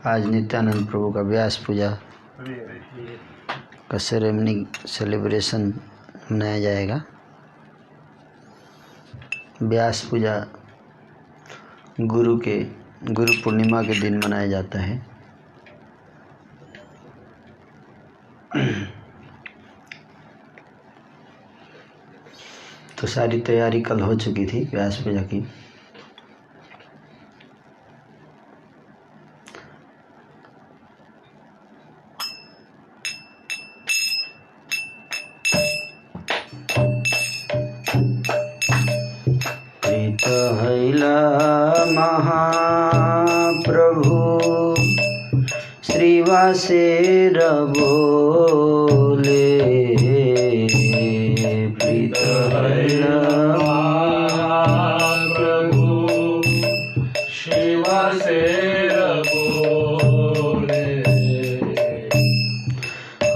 आज नित्यानंद प्रभु का व्यास पूजा का सेरेमनी सेलिब्रेशन मनाया जाएगा। व्यास पूजा गुरु पूर्णिमा के दिन मनाया जाता है। तो सारी तैयारी कल हो चुकी थी व्यास पूजा की। हैला महाप्रभु श्रीवासेर बोले, प्रीत हैला महाप्रभु श्रीवासेर बोले,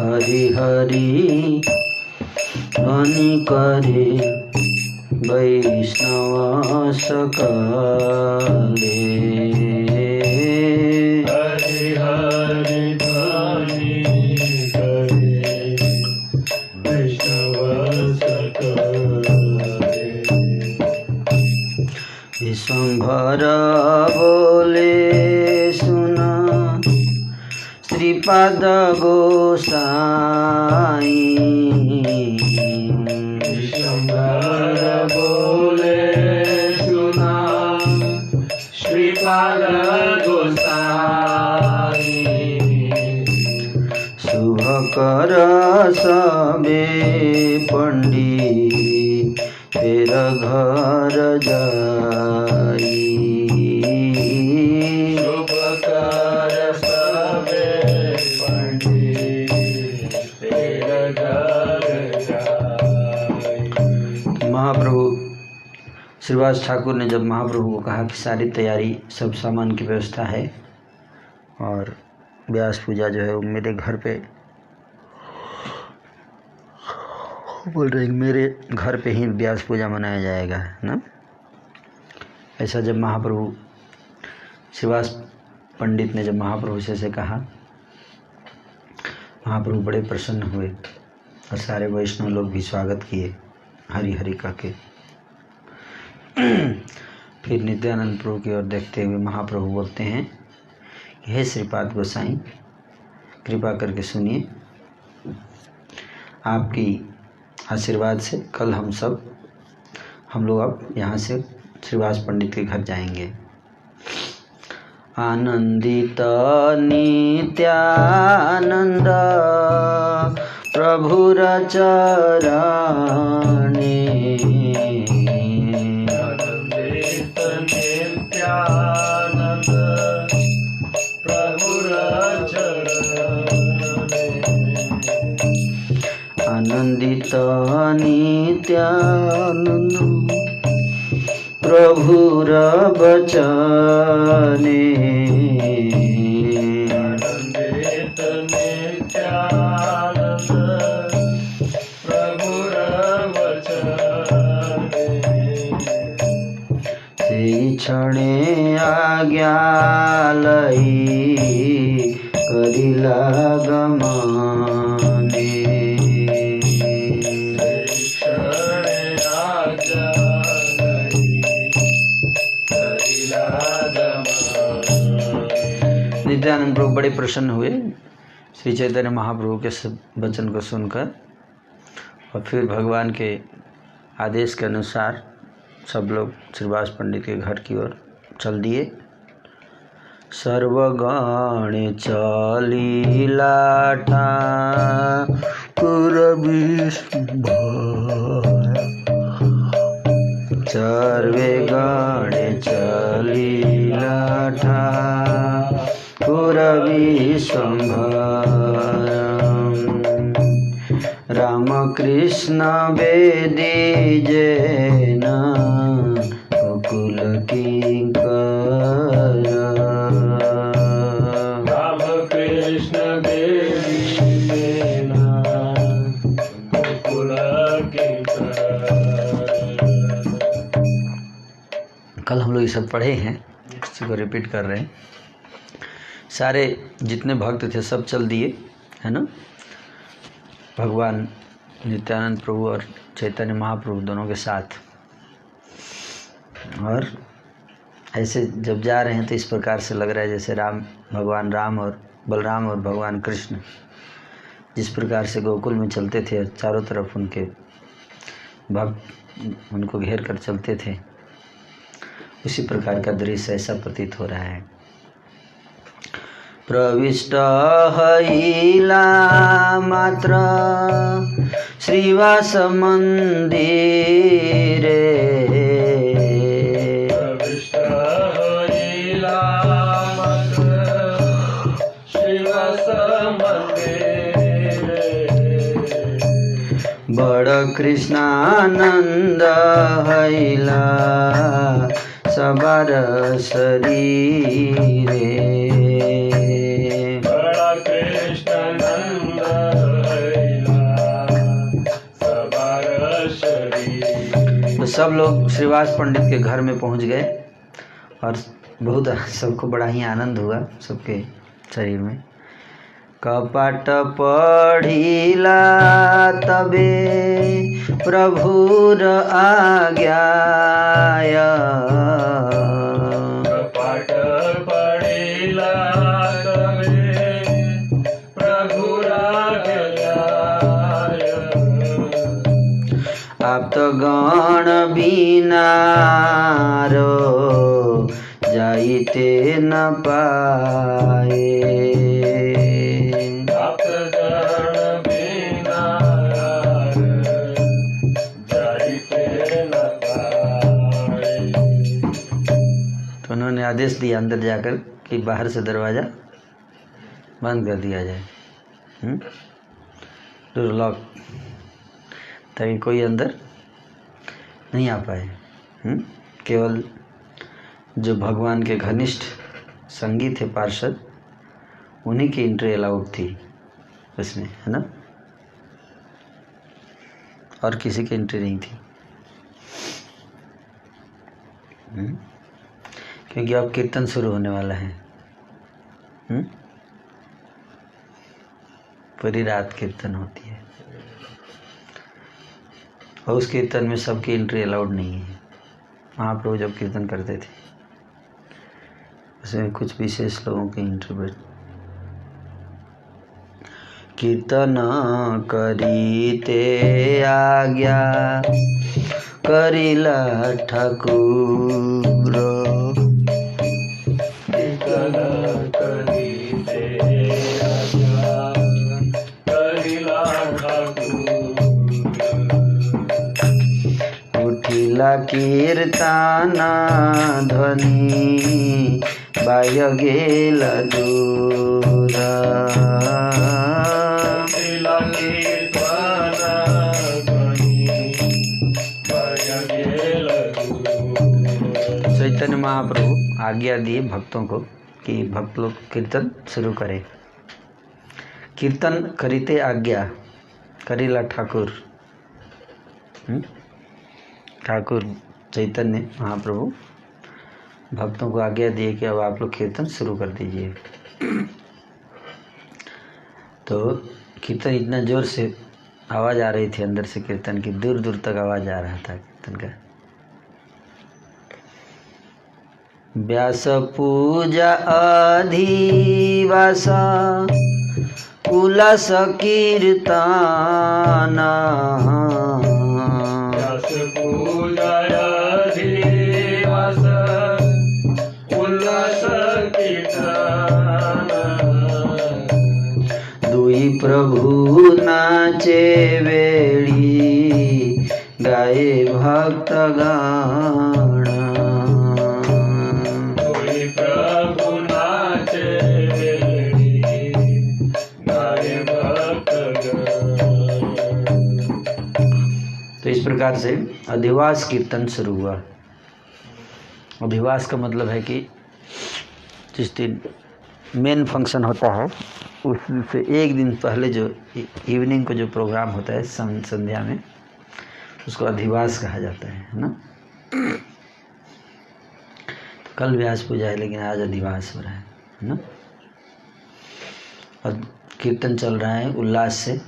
हरि हरि ध्वनि करे वैष्णव सकाले, हरि हरि ध्वनि करे वैष्णव सकाले। विश्वंभर बोले सुना श्रीपाद गोसाई, विश्वंभर बोले सुना श्रीपाद गोसाई, शुभ कर सबे पंडित तेरा घर जाई, शुभ कर सबे पंडित तेरा घर जाई। महाप्रभु श्रीवास ठाकुर ने जब महाप्रभु को कहा कि सारी तैयारी सब सामान की व्यवस्था है और व्यास पूजा जो है वो मेरे घर पे बोल रहे हैं, मेरे घर पे ही व्यास पूजा मनाया जाएगा ना। ऐसा जब महाप्रभु श्रीवास पंडित ने जब महाप्रभु से ऐसे कहा, महाप्रभु बड़े प्रसन्न हुए और सारे वैष्णव लोग भी स्वागत किए हरि हरि कह के। फिर नित्यानंद प्रभु की ओर देखते हुए महाप्रभु बोलते हैं कि हे श्रीपाद गोसाई, कृपा करके सुनिए, आपकी आशीर्वाद से कल हम लोग अब यहाँ से श्रीवास पंडित के घर जाएंगे। आनंदित नित्यानंद प्रभुर चरणे, आनंदित नित्यानंद प्रभुर चरणे, आनंदित नित्यानंद प्रभुर बचने, आनंदित नित्यानंद प्रभुर वचने, से क्षणे आज्ञा लई करिला गमने, क्षणे आज्ञा लई करिला गमने। नित्यानंद प्रभु बड़े प्रसन्न हुए श्री चैतन्य महाप्रभु के सब वचन को सुनकर, और फिर भगवान के आदेश के अनुसार सब लोग श्रीवास पंडित के घर की ओर चल दिए। सर्वगण चलीला ठाकुर सर्वे गण चलीला ठाकुर विश्वंभर, रामकृष्ण वेदी जैन कुल किंकर, रामकृष्ण देवी सेना कुल किंकर। कल हम लोग ये सब पढ़े हैं, इसी को रिपीट कर रहे हैं। सारे जितने भक्त थे सब चल दिए, है ना, भगवान नित्यानंद प्रभु और चैतन्य महाप्रभु दोनों के साथ। और ऐसे जब जा रहे हैं तो इस प्रकार से लग रहा है जैसे भगवान राम और बलराम और भगवान कृष्ण जिस प्रकार से गोकुल में चलते थे, चारों तरफ उनके भक्त उनको घेर कर चलते थे, उसी प्रकार का दृश्य ऐसा प्रतीत हो रहा है। प्रविष्ट हईला मात्र श्रीवास मंदिरे, प्रविष्ट हईला मात्र श्रीवास मंदिरे, बड़ कृष्णानंद हईला सबार शरीरे, बड़ा कृष्णानंद हईला सबार शरीर। तो सब लोग श्रीवास पंडित के घर में पहुंच गए और बहुत सबको बड़ा ही आनंद हुआ सबके शरीर में। कपट पढ़िला तबे प्रभुर आज्ञाय, कपट पढ़िला तबे प्रभुर आज्ञाय, आप्तगण बिनारो जाइते न पाए, आप्तगण बिना जाइते न पाए। तो उन्होंने आदेश दिया अंदर जाकर कि बाहर से दरवाज़ा बंद कर दिया जाए, डोर लॉक, ताकि कोई अंदर नहीं आ पाए। केवल जो भगवान के घनिष्ठ संगी थे पार्षद, उन्हीं की एंट्री अलाउड थी उसमें, है ना, और किसी की एंट्री नहीं थी। क्योंकि अब कीर्तन शुरू होने वाला है। पूरी रात कीर्तन होती है और उस कीर्तन में सबकी एंट्री अलाउड नहीं है। महाप्रभु जब कीर्तन करते थे उसमें कुछ विशेष लोगों की एंट्री। कीर्तन करीते आज्ञा करिला ठाकुर, कीर्तन करीते आज्ञा करिला ठाकुर, उठिला कीर्तन ध्वनि बाह्य गेल दूर, उठिला कीर्तन ध्वनि बाह्य गेल दूर। चैतन्य महाप्रभु आज्ञा दिए भक्तों को कि भक्त लोग कीर्तन शुरू करें। कीर्तन करीते आज्ञा करिला ठाकुर, ठाकुर चैतन्य महाप्रभु भक्तों को आज्ञा दिए कि अब आप लोग कीर्तन शुरू कर दीजिए। तो कीर्तन इतना जोर से आवाज़ आ रही थी अंदर से कीर्तन की, दूर दूर तक आवाज़ आ रहा था कीर्तन का। व्यास पूजा अधिवास उल्लास कीर्तन, व्यास पूजा अधिवास उल्लास कीर्तन, दुई प्रभु नाचे वेड़ी गाए भक्तगण, कोई प्रभु नाचे वेड़ी गाए भक्तगण। तो इस प्रकार से अधिवास कीर्तन शुरू हुआ। अधिवास का मतलब है कि जिस दिन मेन फंक्शन होता है उससे एक दिन पहले जो इवनिंग को जो प्रोग्राम होता है संध्या में, उसको अधिवास कहा जाता है ना। तो कल व्यास पूजा है लेकिन आज अधिवास हो रहा है ना। और कीर्तन चल रहा है उल्लास से।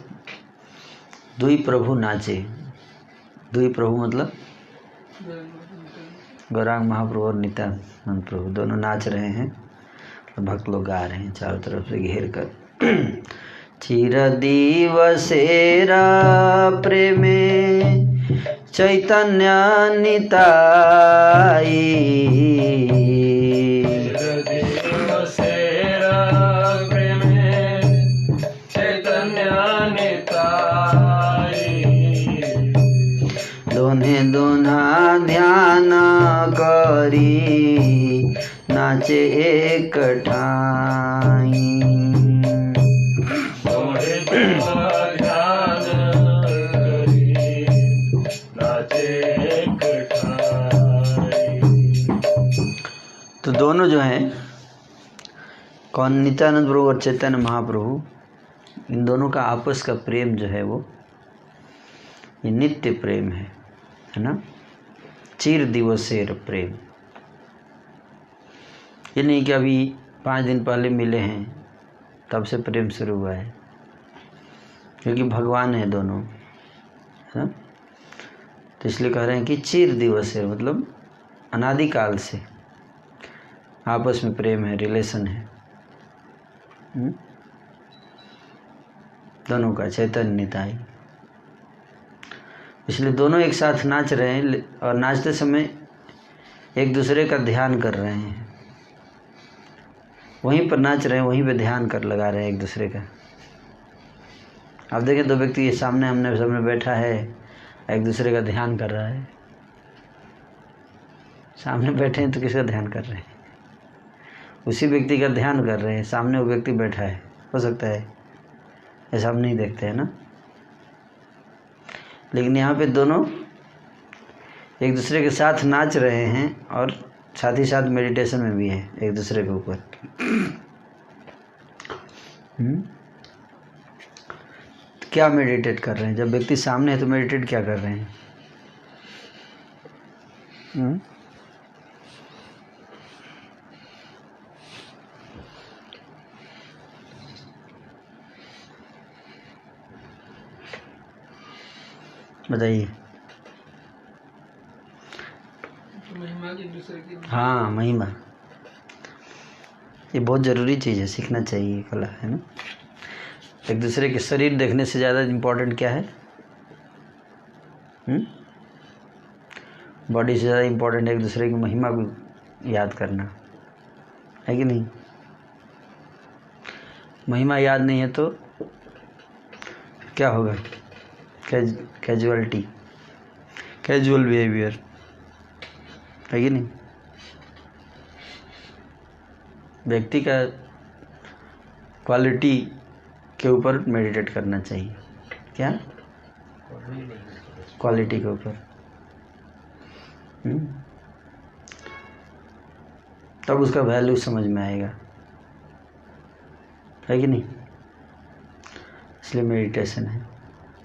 दुई प्रभु नाचे। दुई प्रभु मतलब गौरांग महाप्रभु और नित्यानंद प्रभु दोनों नाच रहे हैं। तो भक्त लोग गा रहे हैं चारों तरफ से घेर कर। चिर दिवसेरा प्रेमे चैतन्य निताई। दिवसेरा प्रेमे चैतन्य निताई। दोने दोना ध्यान करी नाचे एक ठाई। दोहे ध्यान करी नाचे एक ठाई। तो दोनों जो हैं कौन, नित्यानंद प्रभु और चैतन्य महाप्रभु, इन दोनों का आपस का प्रेम जो है वो ये नित्य प्रेम है ना। चिर दिवसेर प्रेम, ये नहीं कि अभी 5 दिन पहले मिले हैं तब से प्रेम शुरू हुआ है, क्योंकि भगवान है दोनों, है ना। तो इसलिए कह रहे हैं कि चिर दिवसेर मतलब अनादिकाल से आपस में प्रेम है, रिलेशन है दोनों का, चैतन्य निताई। इसलिए दोनों एक साथ नाच रहे हैं और नाचते समय एक दूसरे का ध्यान कर रहे हैं, वहीं पर नाच रहे हैं, वहीं पे ध्यान कर लगा रहे हैं एक दूसरे का। आप देखें दो व्यक्ति सामने हमने सामने बैठा है, एक दूसरे का ध्यान कर रहा है। सामने बैठे हैं तो किसका ध्यान कर रहे हैं? उसी व्यक्ति का ध्यान कर रहे हैं, सामने वो व्यक्ति बैठा है। हो सकता है ऐसा हम नहीं देखते हैं ना, लेकिन यहाँ पे दोनों एक दूसरे के साथ नाच रहे हैं और साथ ही साथ मेडिटेशन में भी है एक दूसरे के ऊपर। क्या मेडिटेट कर रहे हैं? जब व्यक्ति सामने है तो मेडिटेट क्या कर रहे हैं? बताइए। हाँ, महिमा ये बहुत ज़रूरी चीज़ है, सीखना चाहिए, कला है ना। एक दूसरे के शरीर देखने से ज़्यादा इम्पोर्टेंट क्या है? बॉडी से ज़्यादा इम्पोर्टेंट एक दूसरे की महिमा को याद करना है कि नहीं। महिमा याद नहीं है तो क्या होगा? कैजुअलिटी, कैजुअल बिहेवियर है कि नहीं। व्यक्ति का क्वालिटी के ऊपर मेडिटेट करना चाहिए। क्या? क्वालिटी के ऊपर। तब उसका वैल्यू समझ में आएगा, है कि नहीं। इसलिए मेडिटेशन है।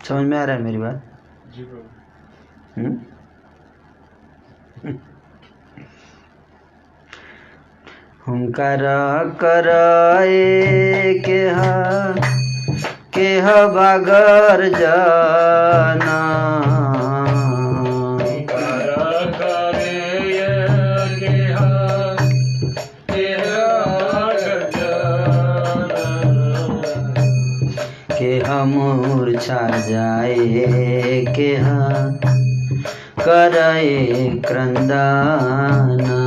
समझ में आ रहा है मेरी बात? जी प्रभु। हुंकार कराए केह बागर जाना। मूर्छा जाए केह करे क्रंदाना।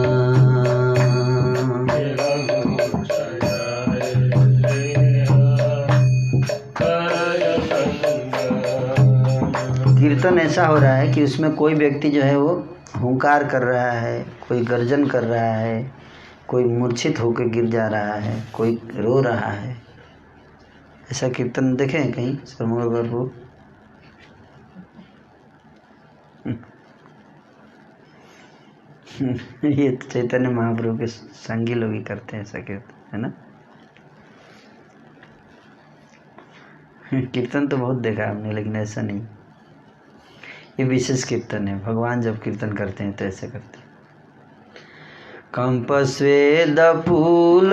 कीर्तन ऐसा हो रहा है कि उसमें कोई व्यक्ति जो है वो हुंकार कर रहा है, कोई गर्जन कर रहा है, कोई मूर्छित होकर गिर जा रहा है, कोई रो रहा है। ऐसा कीर्तन देखे हैं कहीं सर्वमंगल प्रभु? ये चैतन्य महाप्रभु के संगी लोग ही करते हैं ऐसा कीर्तन, है ना। कीर्तन तो बहुत देखा हमने, लेकिन ऐसा नहीं। ये विशेष कीर्तन है। भगवान जब कीर्तन करते हैं तो ऐसे करते हैं। कंपस्वेद फूल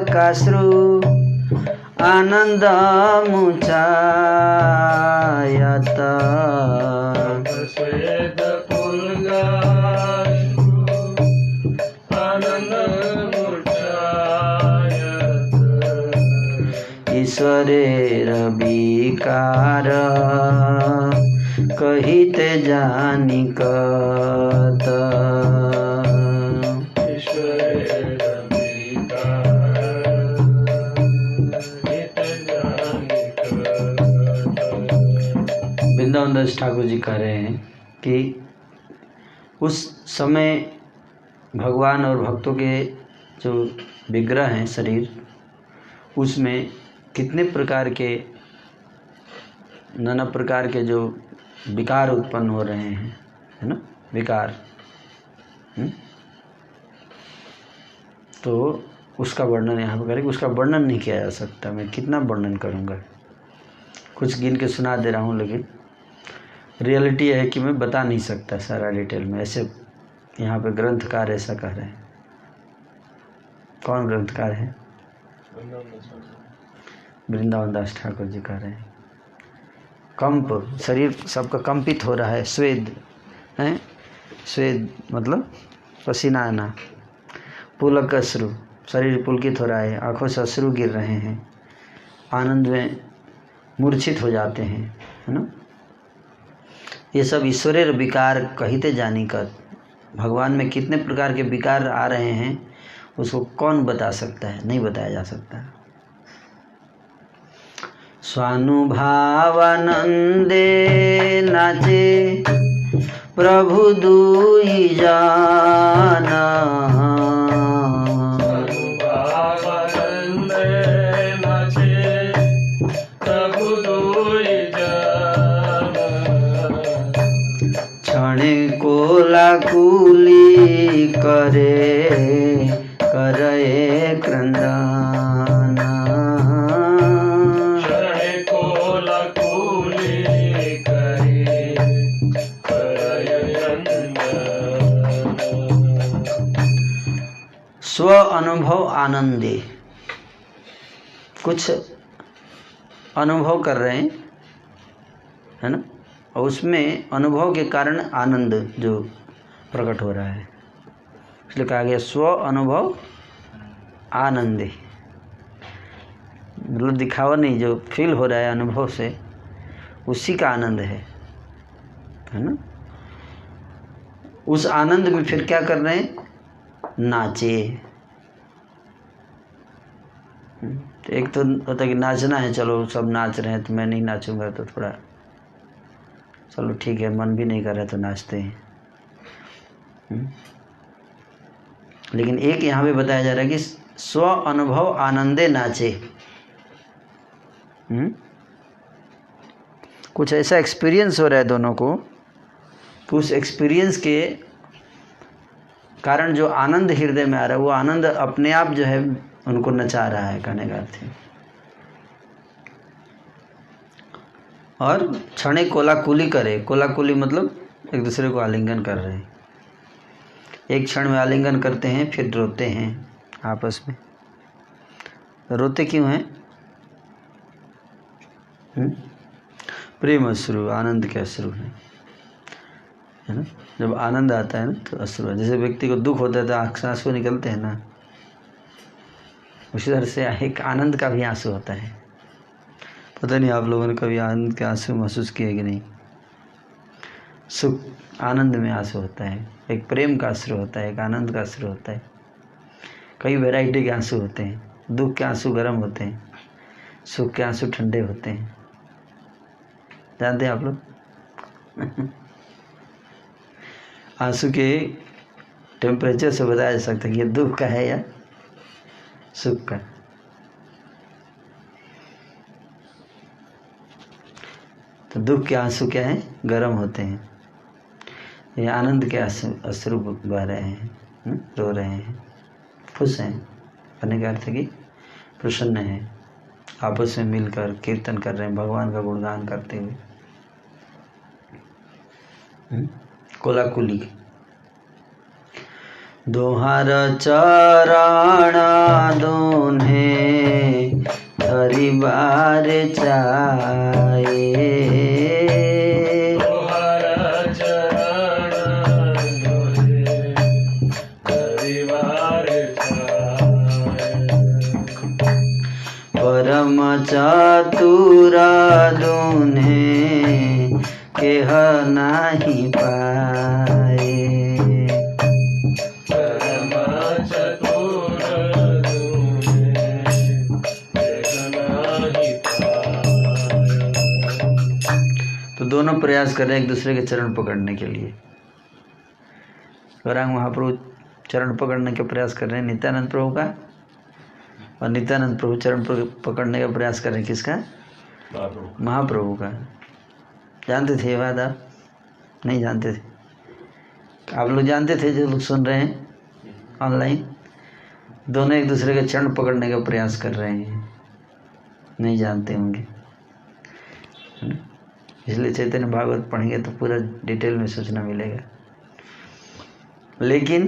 काश्रु आनंद मुचायत श्वेत पुलगाश्रु आनंद मुचायत ईश्वरेर विकार कहिते जानिकत ईश्वरेर विकार कहिते जानिकत। वृंदावन दास ठाकुर जी कह रहे हैं कि उस समय भगवान और भक्तों के जो विग्रह हैं शरीर, उसमें कितने प्रकार के नाना प्रकार के जो विकार उत्पन्न हो रहे हैं, है ना, विकार। तो उसका वर्णन यहाँ पर करें। उसका वर्णन नहीं किया जा सकता, मैं कितना वर्णन करूँगा। कुछ गिन के सुना दे रहा हूँ, लेकिन रियलिटी है कि मैं बता नहीं सकता सारा डिटेल में। ऐसे यहाँ पे ग्रंथकार ऐसा कह रहे हैं। कौन ग्रंथकार है? वृंदावन दास ठाकुर जी कह रहे हैं। कंप, शरीर सबका कंपित हो रहा है, स्वेद है, स्वेद मतलब पसीना आना, पुलक अश्रु, शरीर पुलकित हो रहा है, आंखों से अश्रु गिर रहे हैं, आनंद में मूर्छित हो जाते हैं, है ना। ये सब ईश्वरेर विकार कहिते जानिकत। भगवान में कितने प्रकार के विकार आ रहे हैं, उसको कौन बता सकता है? नहीं बताया जा सकता। स्वानुभावानंदे नाचे प्रभु दुई जाना, स्वानुभावानंदे नाचे प्रभु दुई जाना, क्षणे कोलाकुली करे क्रंदना, क्षणे कोलाकुली करे स्व अनुभव आनंदे। कुछ अनुभव कर रहे हैं, है ना, और उसमें अनुभव के कारण आनंद जो प्रकट हो रहा है, इसलिए कहा गया स्व अनुभव आनंदे। मतलब दिखावा नहीं, जो फील हो रहा है अनुभव से, उसी का आनंद है ना। उस आनंद में फिर क्या कर रहे हैं? नाचे। तो एक तो होता है कि नाचना है, चलो सब नाच रहे हैं तो मैं नहीं नाचूंगा, तो थोड़ा चलो ठीक है, मन भी नहीं कर रहा तो नाचते हैं। लेकिन एक यहाँ पे बताया जा रहा है कि स्व अनुभव आनंदे नाचे। कुछ ऐसा एक्सपीरियंस हो रहा है दोनों को, तो उस एक्सपीरियंस के कारण जो आनंद हृदय में आ रहा है, वो आनंद अपने आप जो है उनको नचा रहा है, कहने का अर्थ है। और क्षणे कोलाकुली करे, कोलाकुली मतलब एक दूसरे को आलिंगन कर रहे हैं। एक क्षण में आलिंगन करते हैं, फिर रोते हैं आपस में। रोते क्यों हैं? प्रेम अश्रु, आनंद के अश्रु हैं, है ना। जब आनंद आता है ना तो अश्रु है। जैसे व्यक्ति को दुख होता है तो आँख से आंसू निकलते हैं ना, उसी तरह से एक आनंद का भी आंसू होता है। पता नहीं आप लोगों ने कभी आनंद के आंसू महसूस किए कि नहीं। सुख आनंद में आंसू होता है, एक प्रेम का आंसू होता है, एक आनंद का आंसू होता है। कई वैरायटी के आंसू होते हैं। दुख के आंसू गर्म होते हैं, सुख के आंसू ठंडे होते हैं। जानते हैं आप लोग? आंसू के टेम्परेचर से बताया जा सकता है कि ये दुख का है या सुख का। तो दुख के आंसू क्या है? गर्म होते हैं। ये आनंद के अश्रु बह रहे हैं, रो रहे हैं, खुश हैं, कहने का अर्थ है कि प्रसन्न हैं, आपस में मिलकर कीर्तन कर रहे हैं, भगवान का गुणगान करते हुए। कोलाकुली। दोहार चरण दोन्हे धरे बार चाहे तोहरा चरण जोहे परिवार चाहे परम चतुर दुने केह नाही पाए परम चतुर दुने नहीं पाए। तो दोनों प्रयास कर रहे हैं एक दूसरे के चरण पकड़ने के लिए। गौरांग महाप्रभु चरण पकड़ने का प्रयास कर रहे हैं नित्यानंद प्रभु का, और नित्यानंद प्रभु चरण पकड़ने का प्रयास कर रहे हैं किसका? महाप्रभु का। जानते थे ये बात आप? नहीं जानते थे? आप लोग जानते थे जो लोग सुन रहे हैं ऑनलाइन? दोनों एक दूसरे के चरण पकड़ने का प्रयास कर रहे हैं, नहीं जानते होंगे, है ना? इसलिए चैतन्य भागवत पढ़ेंगे तो पूरा डिटेल में सूचना मिलेगा। लेकिन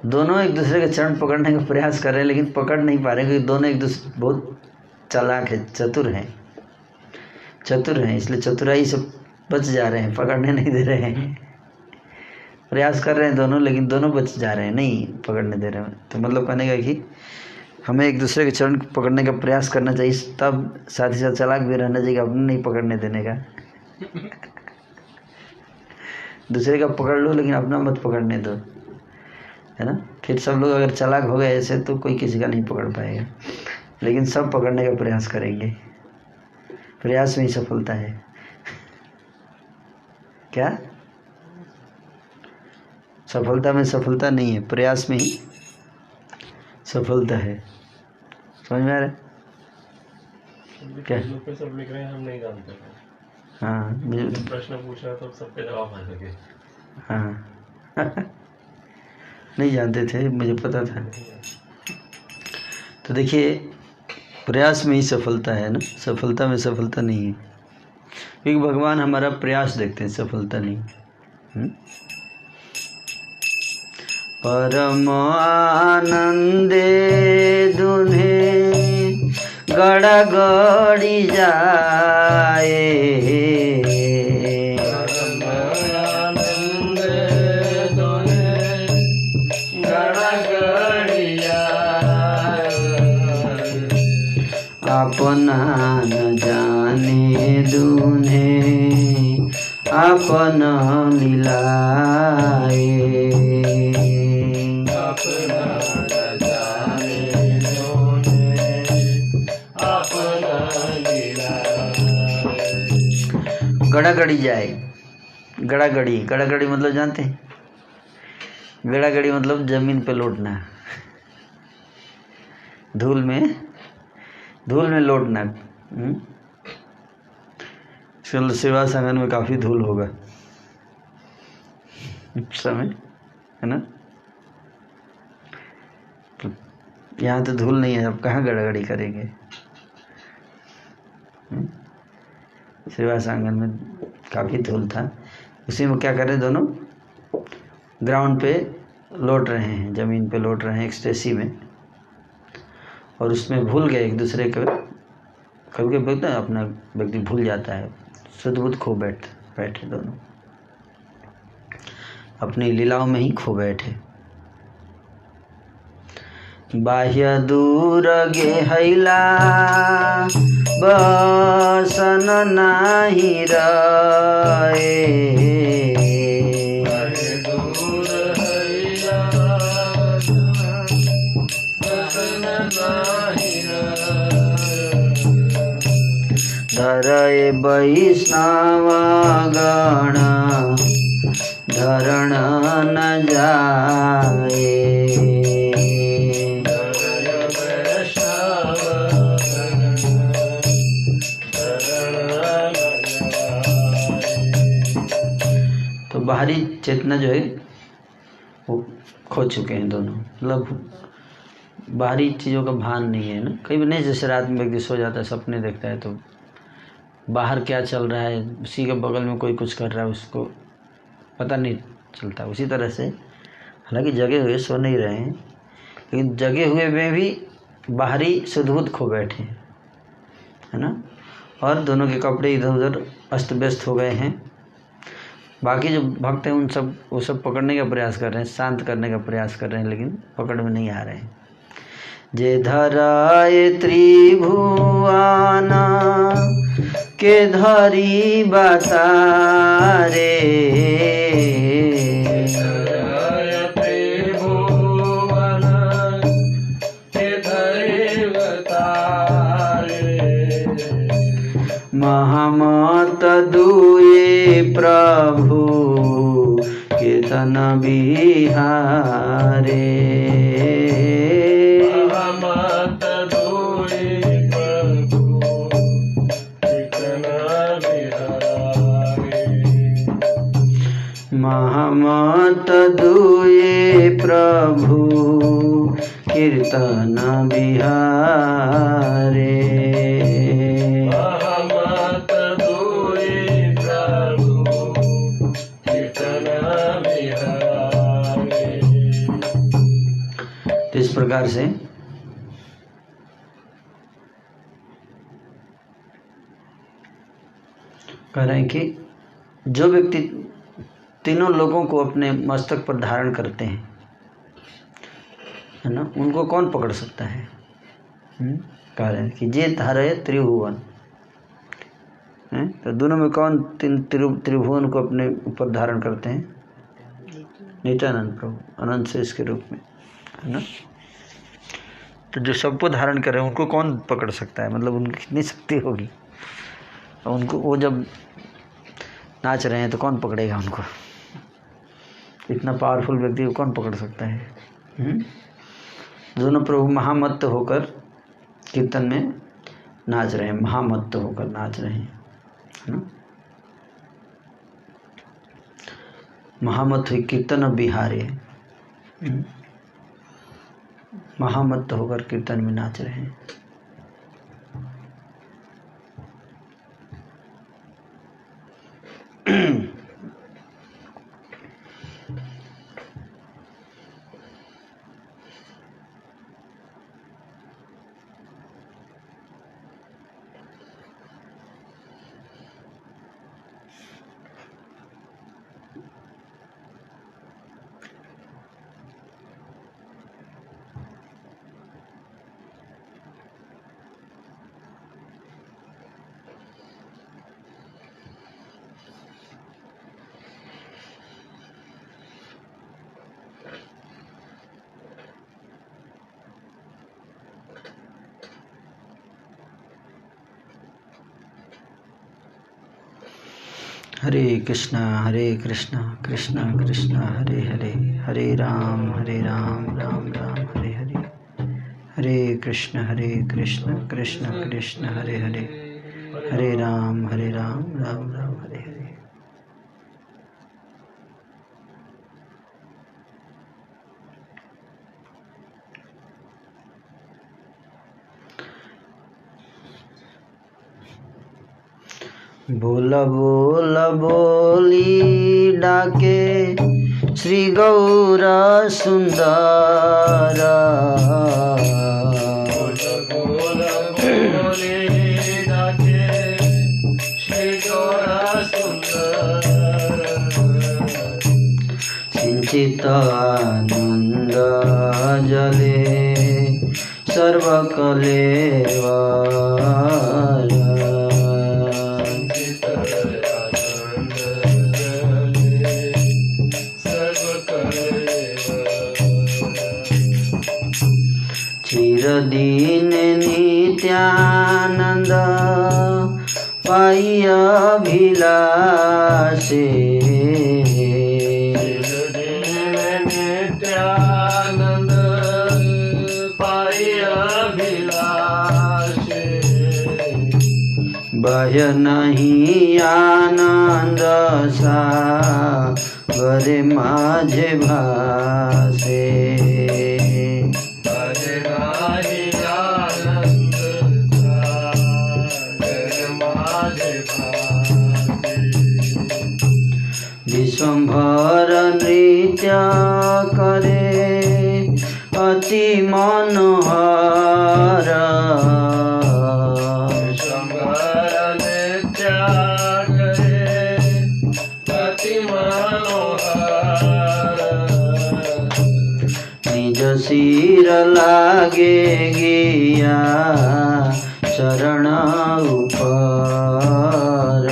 दोनों एक दूसरे के चरण पकड़ने का प्रयास कर रहे हैं, लेकिन पकड़ नहीं पा रहे क्योंकि दोनों एक दूसरे बहुत चालाक है, चतुर हैं, इसलिए चतुराई से बच जा रहे हैं, पकड़ने नहीं दे रहे हैं। प्रयास कर रहे हैं दोनों, लेकिन दोनों बच जा रहे हैं, नहीं पकड़ने दे रहे हैं। तो मतलब कहने का कि हमें एक दूसरे के चरण पकड़ने का प्रयास करना चाहिए, तब साथ ही साथ चालाक भी रहना चाहिए, अपने नहीं पकड़ने देने का। दूसरे का पकड़ लो लेकिन अपना मत पकड़ने दो, है ना? फिर सब लोग अगर चालाक हो गए ऐसे तो कोई किसी का नहीं पकड़ पाएगा, लेकिन सब पकड़ने का प्रयास करेंगे। प्रयास में ही सफलता है। क्या? सफलता में सफलता नहीं है, प्रयास में ही सफलता है। समझ में आ रहा है क्या? सब लिख रहे हैं, हम नहीं जानते हैं। हाँ, मुझे प्रश्न पूछा तो सबके जवाब आ सके। हाँ नहीं जानते थे, मुझे पता था। तो देखिए, प्रयास में ही सफलता है ना, सफलता में सफलता नहीं है, क्योंकि भगवान हमारा प्रयास देखते हैं, सफलता नहीं। परम आनंदे दुने गड़गड़ी जाए अपना न जाने दूने अपना मिलाए अपना न जाने दूने अपना मिलाए। गड़ागड़ी जाए। गड़ागड़ी मतलब जानते हैं? गड़ागड़ी मतलब जमीन पे लौटना, धूल में लौटना। सेवा संगन में काफ़ी धूल होगा समय, है ना? तो यहाँ तो धूल नहीं है, अब कहाँ गड़ागड़ी करेंगे? सेवा संगन में काफ़ी धूल था, उसी में क्या करें, दोनों ग्राउंड पे लौट रहे हैं, ज़मीन पे लौट रहे हैं एक्सटेसी में, और उसमें भूल गए एक दूसरे को। कभी कभी ना अपना व्यक्ति भूल जाता है, सुध-बुध खो बैठे दोनों, अपनी लीलाओं में ही खो बैठे। बाह्य दूर गेहैला बसन नाही रहे धरय वैष्णव गण धरण न जाए तो बाहरी चेतना जो है वो खो चुके हैं दोनों, मतलब बाहरी चीज़ों का भान नहीं है ना। कई बार नहीं, जैसे रात में व्यक्ति सो जाता है, सपने देखता है, तो बाहर क्या चल रहा है, उसी के बगल में कोई कुछ कर रहा है, उसको पता नहीं चलता। उसी तरह से हालांकि जगे हुए सो नहीं रहे हैं, लेकिन जगे हुए में भी बाहरी सुध खो बैठे हैं, है ना, और दोनों के कपड़े इधर उधर अस्त व्यस्त हो गए हैं। बाकी जो भक्त हैं वो सब पकड़ने का प्रयास कर रहे हैं, शांत करने का प्रयास कर रहे हैं, लेकिन पकड़ में नहीं आ रहे हैं। जे धराए त्रिभुवाना के धरी बतारे, महामत दुए प्रभु कीर्तन बिहारे, महामत दुए प्रभु कीर्तन बिहारे, महामत दुए प्रभु कीर्तन बिहारे, इस प्रकार से कह रहे हैं कि जो व्यक्ति तीनों लोगों को अपने मस्तक पर धारण करते हैं, है ना, उनको कौन पकड़ सकता है? कह रहे हैं कि जे धारय त्रिभुवन, तो दोनों में कौन त्रिभुवन को अपने ऊपर धारण करते हैं? नित्यानंद प्रभु अनंत शेष के रूप में, है ना। तो जो सबको धारण कर रहे हैं उनको कौन पकड़ सकता है? मतलब उनकी कितनी शक्ति होगी? उनको वो जब नाच रहे हैं तो कौन पकड़ेगा उनको? इतना पावरफुल व्यक्ति को कौन पकड़ सकता है? दोनों प्रभु महामत्त होकर कीर्तन में नाच रहे हैं, महामत्त होकर नाच रहे हैं, है ना। महामत्त हुई कीर्तन बिहारे, महामत्त होकर कीर्तन में नाच रहे हैं। हरे कृष्णा कृष्णा कृष्णा हरे हरे, हरे राम राम राम हरे हरे, हरे कृष्ण कृष्ण कृष्ण हरे हरे, हरे राम राम राम हरे हरे। बोला बोला बोली डाके श्री गौर सुंदर, बोला बोली डाके श्री गौर सुंदर, सिंचित आनंद जले सर्वकलेवर, चिरदीन नित्यानंद पाई अभिलाषे, नित्यानंद पाई अभिलाषे, भय नहीं आनंद सागर माझे भासे, विश्वंभर नृत्य करे अति मनोहर, सिर लागे गिया चरण ऊपर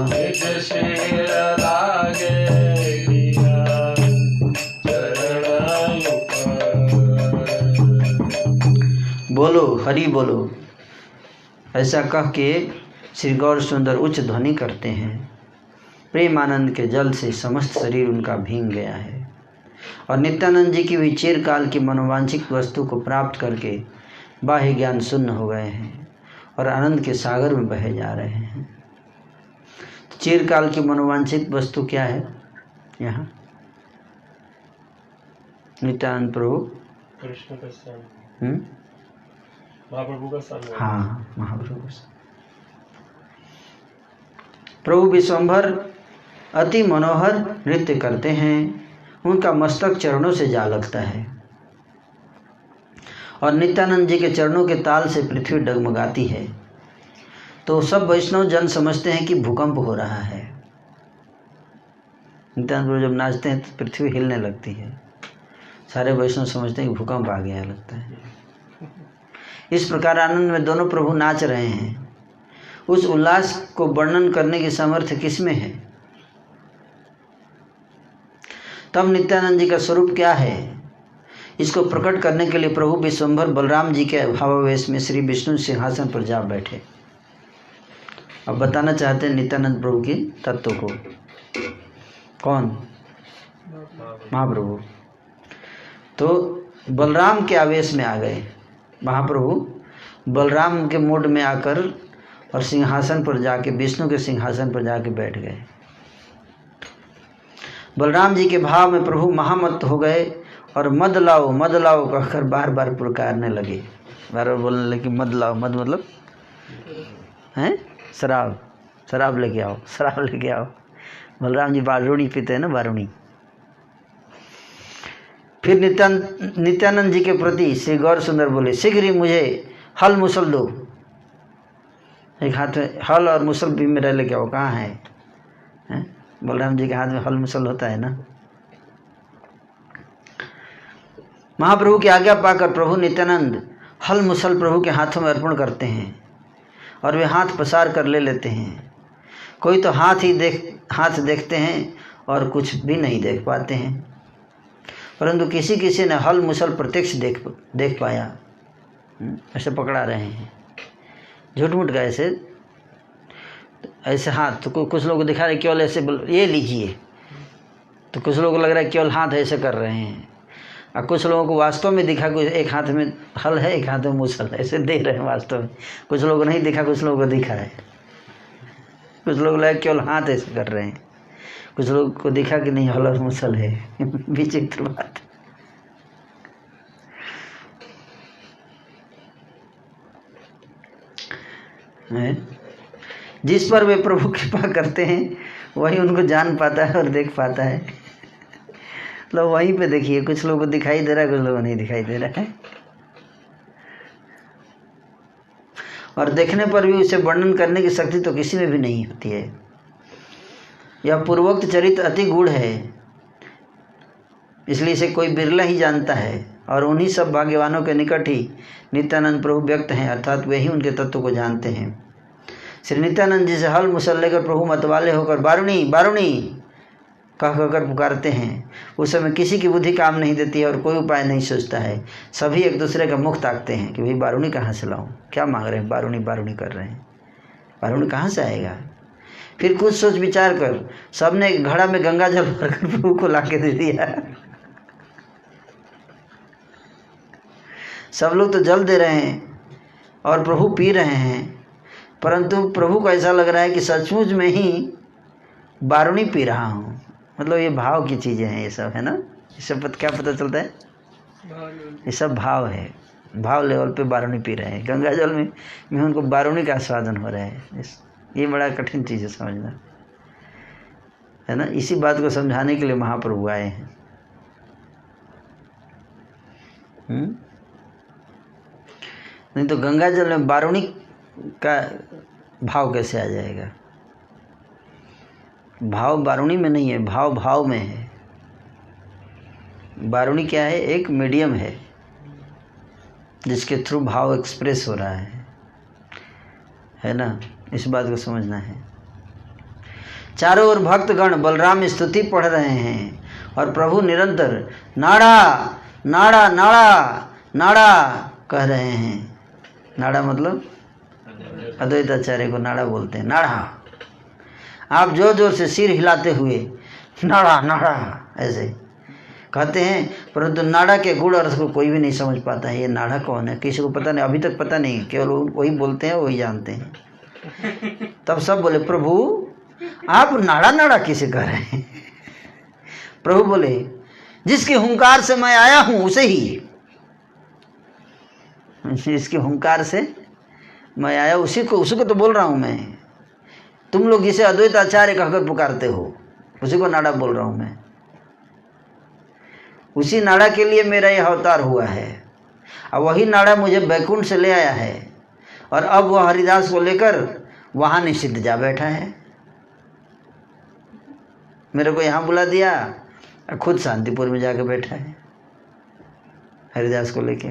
निज सिर लागे गिया चरण ऊपर। बोलो हरि बोलो, ऐसा कह के श्री गौर सुंदर उच्च ध्वनि करते हैं। प्रेम आनंद के जल से समस्त शरीर उनका भींग गया है और नित्यानंद जी की भी चिरकाल की मनोवांछित वस्तु को प्राप्त करके बाह्य ज्ञान शून्य हो गए हैं और आनंद के सागर में बहे जा रहे हैं। चिरकाल की मनोवांछित वस्तु क्या है यहाँ? नित्यानंद प्रभु कृष्ण का स्थान, महाप्रभु का स्थान। हाँ, महाप्रभु का स्थान। प्रभु विश्वंभर अति मनोहर नृत्य करते हैं, उनका मस्तक चरणों से जा लगता है और नित्यानंद जी के चरणों के ताल से पृथ्वी डगमगाती है। तो सब वैष्णव जन समझते हैं कि भूकंप हो रहा है। नित्यानंद प्रभु जब नाचते हैं तो पृथ्वी हिलने लगती है। सारे वैष्णव समझते हैं कि भूकंप आ गया लगता है। इस प्रकार आनंद में दोनों प्रभु नाच रहे हैं। उस उल्लास को वर्णन करने की सामर्थ्य किसमें है? तब नित्यानंद जी का स्वरूप क्या है, इसको प्रकट करने के लिए प्रभु विश्वंभर बलराम जी के भावावेश में श्री विष्णु सिंहासन पर जा बैठे। अब बताना चाहते हैं नित्यानंद प्रभु की तत्व को। कौन? महाप्रभु। तो बलराम के आवेश में आ गए महाप्रभु, बलराम के मूड में आकर और सिंहासन पर जाके, विष्णु के सिंहासन पर जाके बैठ गए। बलराम जी के भाव में प्रभु महामत्त हो गए और मद लाओ कहकर बार बार पुकारने लगे। बार बार बोलने लगे मद लाओ। मद मतलब हैं शराब, शराब लेके आओ, शराब लेके आओ। बलराम जी बारूणी पीते हैं ना, बारूणी। फिर नित्यानंद जी के प्रति श्री गौर सुंदर बोले, शीघ्र ही मुझे हल मुसल दो। एक हाथ में हल और मुसल भी मेरा लेके आओ। कहाँ है? बलराम जी के हाथ में हल मुसल होता है ना। महाप्रभु की आज्ञा पाकर प्रभु नित्यानंद हल मुसल प्रभु के हाथों में अर्पण करते हैं और वे हाथ पसार कर ले लेते हैं। कोई तो हाथ देखते हैं और कुछ भी नहीं देख पाते हैं, परंतु किसी किसी ने हल मुसल प्रत्यक्ष देख पाया। ऐसे पकड़ा रहे हैं झूठ मूठ का, ऐसे हाथ। तो कुछ लोगों को दिखा रहे केवल ऐसे ये लीजिए, तो कुछ लोगों को लग रहा है केवल हाथ ऐसे कर रहे हैं, और कुछ लोगों को वास्तव में दिखा कुछ एक हाथ में हल है, एक हाथ में मुसल है, ऐसे दे रहे हैं वास्तव में। कुछ लोगों को नहीं दिखा, कुछ लोगों को दिखा है। कुछ लोग लगे केवल हाथ ऐसे कर रहे हैं, कुछ लोगों को दिखा कि नहीं हल और मुसल है। विचित्र बात है। जिस पर वे प्रभु कृपा करते हैं वही उनको जान पाता है और देख पाता है। मतलब वहीं पे देखिए, कुछ लोगों को दिखाई दे रहा है, कुछ लोगों को नहीं दिखाई दे रहा है, और देखने पर भी उसे वर्णन करने की शक्ति तो किसी में भी नहीं होती है। यह पूर्वोक्त चरित्र अति गूढ़ है, इसलिए इसे कोई बिरला ही जानता है, और उन्हीं सब भाग्यवानों के निकट ही नित्यानंद प्रभु व्यक्त हैं, अर्थात वे ही उनके तत्व को जानते हैं। श्री नित्यानंद जी से हल मुसल लेकर प्रभु मतवाले होकर बारूणी बारूणी कह कहकर पुकारते हैं। उस समय किसी की बुद्धि काम नहीं देती है और कोई उपाय नहीं सोचता है। सभी एक दूसरे का मुख ताकते हैं कि भाई बारूणी कहाँ से लाऊं, क्या मांग रहे हैं, बारूणी बारूणी कर रहे हैं, बारूणी कहाँ से आएगा। फिर कुछ सोच विचार कर सबने एक घड़ा में गंगा जल भरकर प्रभु को लाके दे दिया। सब लोग तो जल दे रहे हैं और प्रभु पी रहे हैं, परंतु प्रभु को ऐसा लग रहा है कि सचमुच में ही बारूणी पी रहा हूँ। मतलब ये भाव की चीज़ें हैं, ये सब है ना। ये सब क्या पता चलता है, ये सब भाव है। भाव लेवल पे बारूणी पी रहे हैं, गंगा जल में उनको बारूणी का आस्वादन हो रहा है। ये बड़ा कठिन चीज़ है समझना, है ना। इसी बात को समझाने के लिए महाप्रभु आए हैं। नहीं तो गंगा जल में बारूणी का भाव कैसे आ जाएगा। भाव बारूणी में नहीं है, भाव भाव में है। वारुणी क्या है? एक मीडियम है जिसके थ्रू भाव एक्सप्रेस हो रहा है ना? इस बात को समझना है। चारों ओर भक्तगण बलराम स्तुति पढ़ रहे हैं और प्रभु निरंतर नाड़ा नाड़ा नाड़ा नाड़ा कह रहे हैं। नाड़ा मतलब अद्वैताचार्य को नाड़ा बोलते हैं। नाड़ा, आप जोर जोर से सिर हिलाते हुए नाड़ा नाड़ा ऐसे कहते हैं, परंतु नाड़ा के गुण अर्थ को कोई भी नहीं समझ पाता है। ये नाड़ा कौन है किसी को पता नहीं, अभी तक पता नहीं, केवल वही बोलते हैं वही जानते हैं। तब सब बोले प्रभु आप नाड़ा नाड़ा किसे कह रहे हैं? प्रभु बोले जिसके हुंकार से मैं आया हूं उसे ही, जिसके हुंकार से मैं आया उसी को तो बोल रहा हूं मैं। तुम लोग जिसे अद्वैत आचार्य कहकर पुकारते हो उसी को नाड़ा बोल रहा हूं मैं। उसी नाड़ा के लिए मेरा यह अवतार हुआ है और वही नाड़ा मुझे बैकुंठ से ले आया है और अब वह हरिदास को लेकर वहाँ निषिद्ध जा बैठा है। मेरे को यहाँ बुला दिया, खुद शांतिपुर में जाके बैठा है हरिदास को लेके।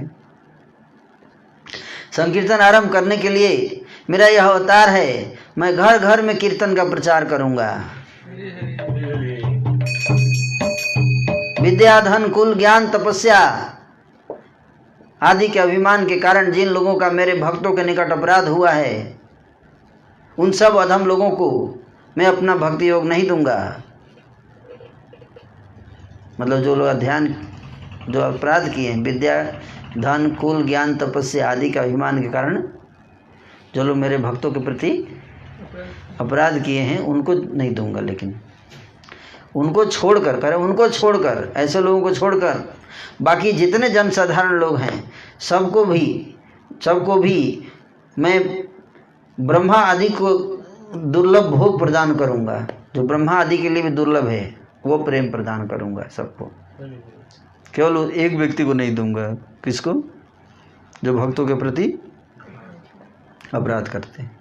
संकीर्तन आरंभ करने के लिए मेरा यह अवतार है। मैं घर घर में कीर्तन का प्रचार करूंगा। विद्या धन कुल ज्ञान तपस्या आदि के अभिमान के कारण जिन लोगों का मेरे भक्तों के निकट अपराध हुआ है उन सब अधम लोगों को मैं अपना भक्ति योग नहीं दूंगा। मतलब जो लोग जो अपराध किए हैं, विद्या धन कुल ज्ञान तपस्या आदि के अभिमान के कारण जो लोग मेरे भक्तों के प्रति अपराध किए हैं उनको नहीं दूंगा, लेकिन उनको छोड़कर, करें उनको छोड़कर, ऐसे लोगों को छोड़कर बाकी जितने जनसाधारण लोग हैं सबको भी मैं ब्रह्मा आदि को दुर्लभ भोग प्रदान करूंगा। जो ब्रह्मा आदि के लिए भी दुर्लभ है वो प्रेम प्रदान करूंगा सबको। केवल एक व्यक्ति को नहीं दूंगा। किसको? जो भक्तों के प्रति अपराध करते हैं।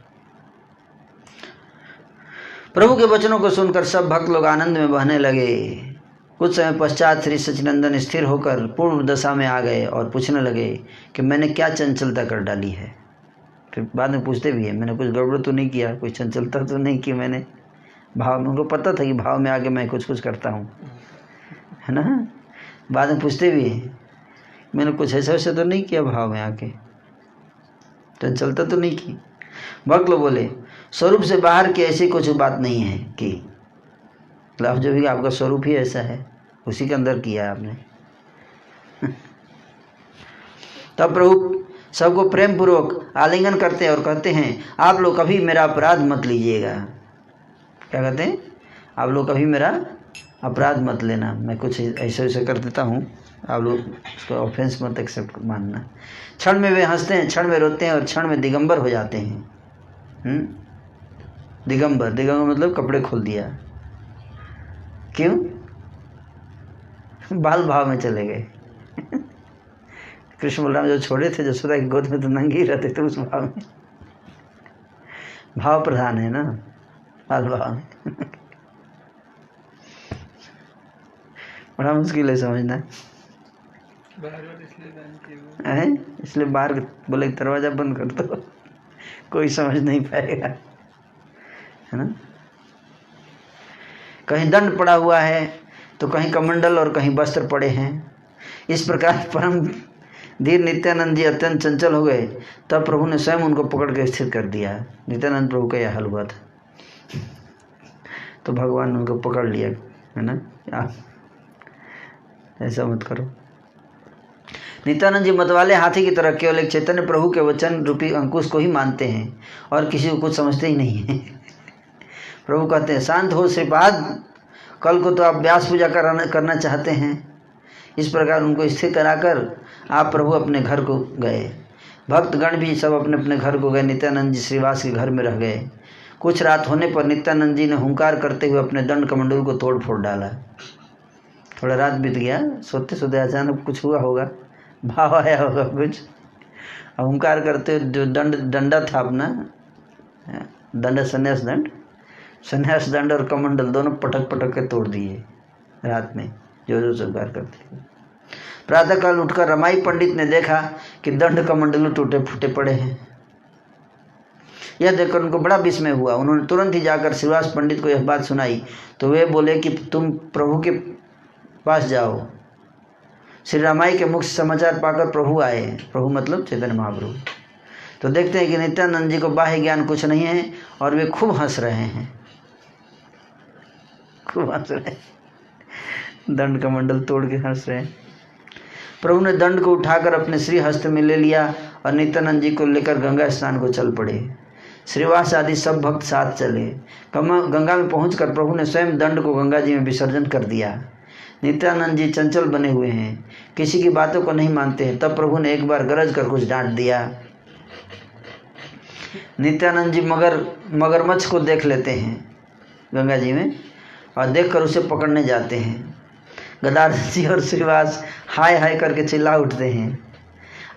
प्रभु के वचनों को सुनकर सब भक्त लोग आनंद में बहने लगे। कुछ समय पश्चात श्री सच्चिदानंद स्थिर होकर पूर्व दशा में आ गए और पूछने लगे कि मैंने क्या चंचलता कर डाली है। फिर बाद में पूछते भी है, मैंने कुछ गड़बड़ तो नहीं किया, कोई चंचलता तो नहीं की मैंने। भाव में उनको पता था कि भाव में आके मैं कुछ करता हूँ, है ना। बाद में पूछते भी है, मैंने कुछ ऐसा वैसा तो नहीं किया, भाव में आके चंचलता तो नहीं की। भक्त लोग बोले स्वरूप से बाहर की ऐसी कुछ बात नहीं है कि लाभ जो भी आपका स्वरूप ही ऐसा है, उसी के अंदर किया है आपने। तब प्रभु सबको प्रेम पूर्वक आलिंगन करते हैं और कहते हैं आप लोग कभी मेरा अपराध मत लीजिएगा। क्या कहते हैं? आप लोग कभी मेरा अपराध मत लेना, मैं कुछ ऐसे वैसे कर देता हूँ, आप लोग उसको ऑफेंस मत एक्सेप्ट मानना। क्षण में वे हंसते हैं, क्षण में रोते हैं और क्षण में दिगंबर हो जाते हैं। दिगंबर मतलब कपड़े खोल दिया। क्यों? बाल भाव में चले गए। कृष्ण बलराम जो छोड़े थे यशोदा की गोद में तो नंगे ही रहते थे, उस भाव में। भाव प्रधान है ना, बाल भाव में। बड़ा मुश्किल है समझना है। इसलिए बाहर बोले दरवाजा बंद कर दो, कोई समझ नहीं पाएगा, है ना। कहीं दंड पड़ा हुआ है तो कहीं कमंडल और कहीं वस्त्र पड़े हैं। इस प्रकार परम धीर नित्यानंद जी अत्यंत चंचल हो गए। तब प्रभु ने स्वयं उनको पकड़ के स्थिर कर दिया। नित्यानंद प्रभु का यह हाल हुआ था, तो भगवान ने उनको पकड़ लिया, है ना। ऐसा मत करो। नित्यानंद जी मतवाले हाथी की तरह केवल एक चैतन्य प्रभु के वचन रूपी अंकुश को ही मानते हैं और किसी को कुछ समझते ही नहीं है। प्रभु कहते हैं शांत हो श्रीपाद, कल को तो आप व्यास पूजा करना चाहते हैं। इस प्रकार उनको स्थिर कराकर आप प्रभु अपने घर को गए। भक्तगण भी सब अपने अपने घर को गए। नित्यानंद जी श्रीवास के घर में रह गए। कुछ रात होने पर नित्यानंद जी ने हुंकार करते हुए अपने दंड कमंडल को तोड़ फोड़ डाला। थोड़ा रात बीत गया, सोते सोते अचानक कुछ हुआ होगा, भाव आया होगा कुछ। हुंकार करते जो डंडा था अपना, दंड संन्यास दंड और कमंडल दोनों पटक पटक के तोड़ दिए रात में, जो जो स्वीकार करते हैं। प्रातःकाल उठकर रमाई पंडित ने देखा कि दंड कमंडलू टूटे फूटे पड़े हैं। यह देखकर उनको बड़ा विस्मय हुआ। उन्होंने तुरंत ही जाकर श्रीवास पंडित को यह बात सुनाई तो वे बोले कि तुम प्रभु के पास जाओ। श्री रामाई के मुख से समाचार पाकर प्रभु आए। प्रभु मतलब चैतन्य महाप्रभु। तो देखते हैं कि नित्यानंद जी को बाह्य ज्ञान कुछ नहीं है और वे खूब हंस रहे हैं, खूब हंस रहे हैं, दंड कमंडल तोड़ के हंस रहे हैं। प्रभु ने दंड को उठाकर अपने श्री हस्त में ले लिया और नित्यानंद जी को लेकर गंगा स्नान को चल पड़े। श्रीवास आदि सब भक्त साथ चले। गंगा में पहुंचकर प्रभु ने स्वयं दंड को गंगा जी में विसर्जन कर दिया। नित्यानंद जी चंचल बने हुए हैं, किसी की बातों को नहीं मानते हैं। तब प्रभु ने एक बार गरज कर कुछ डांट दिया। नित्यानंद जी मगरमच्छ को देख लेते हैं गंगा जी में और देखकर उसे पकड़ने जाते हैं। गदाधर जी और श्रीवास हाय हाय करके चिल्ला उठते हैं।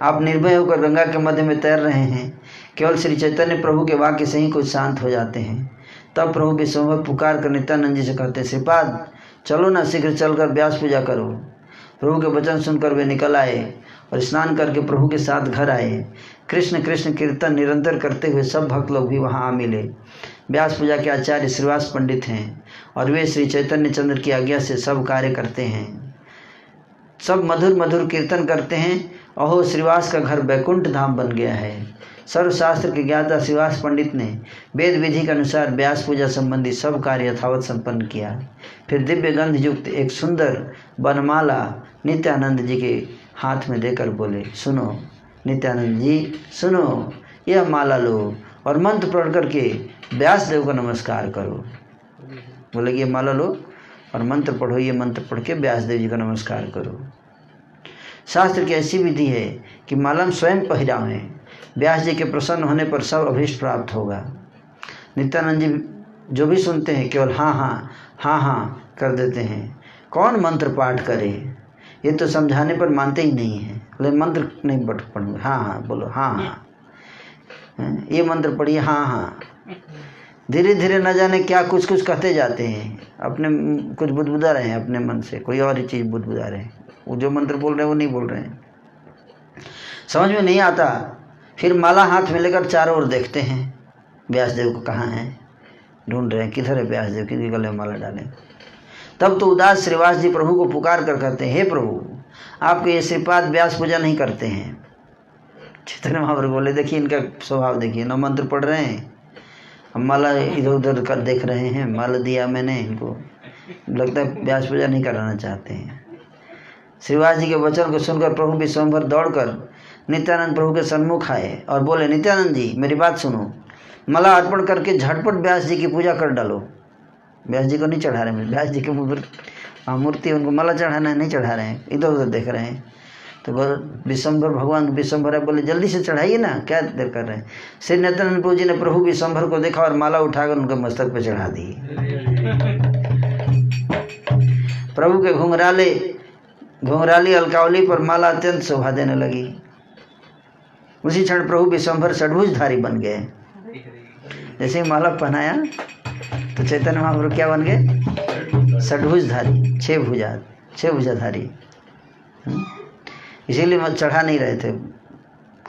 आप निर्भय होकर गंगा के मध्य में तैर रहे हैं। केवल श्री चैतन्य प्रभु के वाक्य से ही कुछ शांत हो जाते हैं। तब प्रभु विश्वम्भर पुकार कर नित्यानंद जी से कहते, श्रीपाद चलो ना, शीघ्र चलकर व्यास पूजा करो। प्रभु के वचन सुनकर वे निकल आए और स्नान करके प्रभु के साथ घर आए। कृष्ण कृष्ण कीर्तन निरंतर करते हुए सब भक्त लोग भी वहाँ आ मिले। व्यास पूजा के आचार्य श्रीवास पंडित हैं और वे श्री चैतन्य चंद्र की आज्ञा से सब कार्य करते हैं। सब मधुर मधुर कीर्तन करते हैं। अहो श्रीवास का घर बैकुंठ धाम बन गया है। सर्वशास्त्र के ज्ञाता श्रीवास पंडित ने वेद विधि के अनुसार व्यास पूजा संबंधी सब कार्य यथावत संपन्न किया। फिर दिव्य गंध युक्त एक सुंदर वनमाला नित्यानंद जी के हाथ में देकर बोले, सुनो नित्यानंद जी सुनो, यह माला लो और मंत्र पढ़ करके व्यास देव का नमस्कार करो। बोले कि ये माला लो और मंत्र पढ़ो, ये मंत्र पढ़ के व्यास देव जी का नमस्कार करो। शास्त्र की ऐसी विधि है कि माला स्वयं पहिरावें। व्यास जी के प्रसन्न होने पर सब अभीष्ट प्राप्त होगा। नित्यानंद जी जो भी सुनते हैं केवल हाँ हाँ हाँ हाँ कर देते हैं। कौन मंत्र पाठ करे, ये तो समझाने पर मानते ही नहीं हैं। बोले मंत्र नहीं पढ़ूँगा, हाँ हाँ बोलो, हाँ हाँ ये मंत्र पढ़िए, हाँ हाँ। धीरे धीरे न जाने क्या कुछ कुछ कहते जाते हैं। अपने कुछ बुदबुदा रहे हैं अपने मन से, कोई और ही चीज़ बुदबुदा रहे हैं। वो जो मंत्र बोल रहे हैं वो नहीं बोल रहे हैं, समझ में नहीं आता। फिर माला हाथ में लेकर चारों ओर देखते हैं व्यासदेव को कहाँ हैं, ढूंढ रहे हैं किधर है व्यासदेव, किसी गले में माला डालें। तब तो उदास श्रीवास जी प्रभु को पुकार कर कहते हैं, हे प्रभु आपके ये श्रीपाद व्यास पूजा नहीं करते हैं। चैतन्य महाप्रभु बोले, देखिए इनका स्वभाव देखिए, न मंत्र पढ़ रहे हैं, हम माला इधर उधर कर देख रहे हैं। माला दिया मैंने इनको, लगता है व्यास पूजा नहीं कराना चाहते हैं। श्रीवास जी के वचन को सुनकर प्रभु विश्वम्भर दौड़कर नित्यानंद प्रभु के सन्मुख आए और बोले, नित्यानंद जी मेरी बात सुनो, माला अर्पण करके झटपट व्यास जी की पूजा कर डालो। व्यास जी को नहीं चढ़ा रहे हैं, व्यास जी के मूर्ति उनको माला चढ़ाना है, नहीं चढ़ा रहे हैं, इधर उधर देख रहे हैं। तो विश्वम्भर भगवान विश्वम्भर बोले, जल्दी से चढ़ाइए ना, क्या देर कर रहे हैं। श्री नित्यानंद प्रभु जी ने प्रभु विश्वम्भर को देखा और माला उठाकर उनके मस्तक पर चढ़ा दी। प्रभु के घुंघराली अलकावली पर माला अत्यंत शोभा देने लगी। उसी क्षण प्रभु विश्वम्भर षड्भुजधारी बन गए। जैसे ही माला पहनाया तो चैतन्य महाप्रभु क्या बन गए, षड्भुजधारी, छह भुजाधारी। इसीलिए मत चढ़ा नहीं रहे थे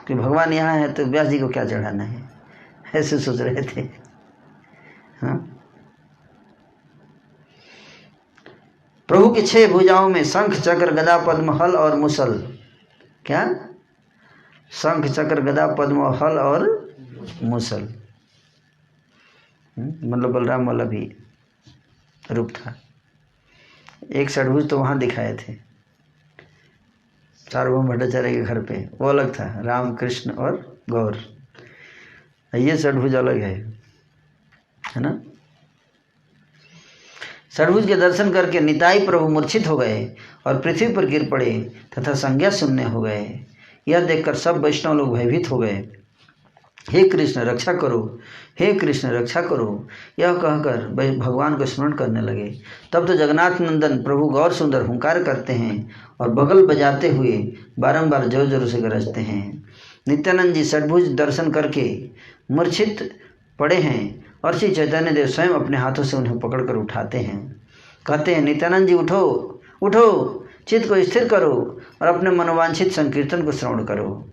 कि भगवान यहाँ है तो व्यास जी को क्या चढ़ाना है, ऐसे सोच रहे थे। हाँ, प्रभु की 6 भुजाओं में शंख चक्र गदा पद्म हल और मुसल, क्या शंख चक्र गदा पद्म हल और मुसल, मतलब बलराम वाला भी रूप था। एक षड्भुज तो वहाँ दिखाए थे सार्वभौम भट्टाचार्य के घर पे, वो अलग था, राम कृष्ण और गौर। ये षड्भुज अलग है ना। षड्भुज के दर्शन करके निताई प्रभु मूर्छित हो गए और पृथ्वी पर गिर पड़े तथा संज्ञा शून्य हो गए। यह देखकर सब वैष्णव लोग भयभीत हो गए। हे कृष्ण रक्षा करो, हे कृष्ण रक्षा करो, यह कहकर भगवान को स्मरण करने लगे। तब तो जगन्नाथ नंदन प्रभु गौर सुंदर हुंकार करते हैं और बगल बजाते हुए बारंबार जोर जोर से गरजते हैं। नित्यानंद जी षड्भुज दर्शन करके मूर्छित पड़े हैं और श्री चैतन्य देव स्वयं अपने हाथों से उन्हें पकड़कर उठाते हैं। कहते हैं, नित्यानंद जी उठो उठो, चित्त को स्थिर करो और अपने मनोवांछित संकीर्तन को श्रवण करो।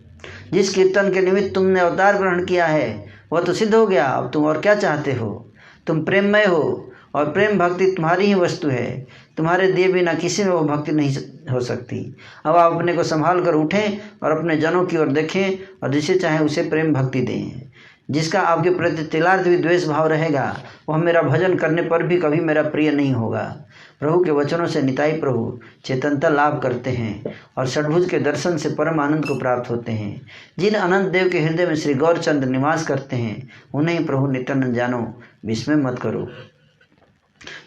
जिस कीर्तन के निमित्त तुमने अवतार ग्रहण किया है वह तो सिद्ध हो गया, अब तुम और क्या चाहते हो। तुम प्रेममय हो और प्रेम भक्ति तुम्हारी ही वस्तु है। तुम्हारे दिए बिना किसी में वो भक्ति नहीं हो सकती। अब आप अपने को संभाल कर उठें और अपने जनों की ओर देखें और जिसे चाहे उसे प्रेम भक्ति दें। जिसका आपके प्रति तिलार्थ भी द्वेष भाव रहेगा वह मेरा भजन करने पर भी कभी मेरा प्रिय नहीं होगा। प्रभु के वचनों से निताई प्रभु चेतनता लाभ करते हैं और षड्भुज के दर्शन से परम आनंद को प्राप्त होते हैं। जिन अनंत देव के हृदय में श्री गौरचंद्र निवास करते हैं उन्हें ही प्रभु नित्यानंद जानो, विस्मय मत करो।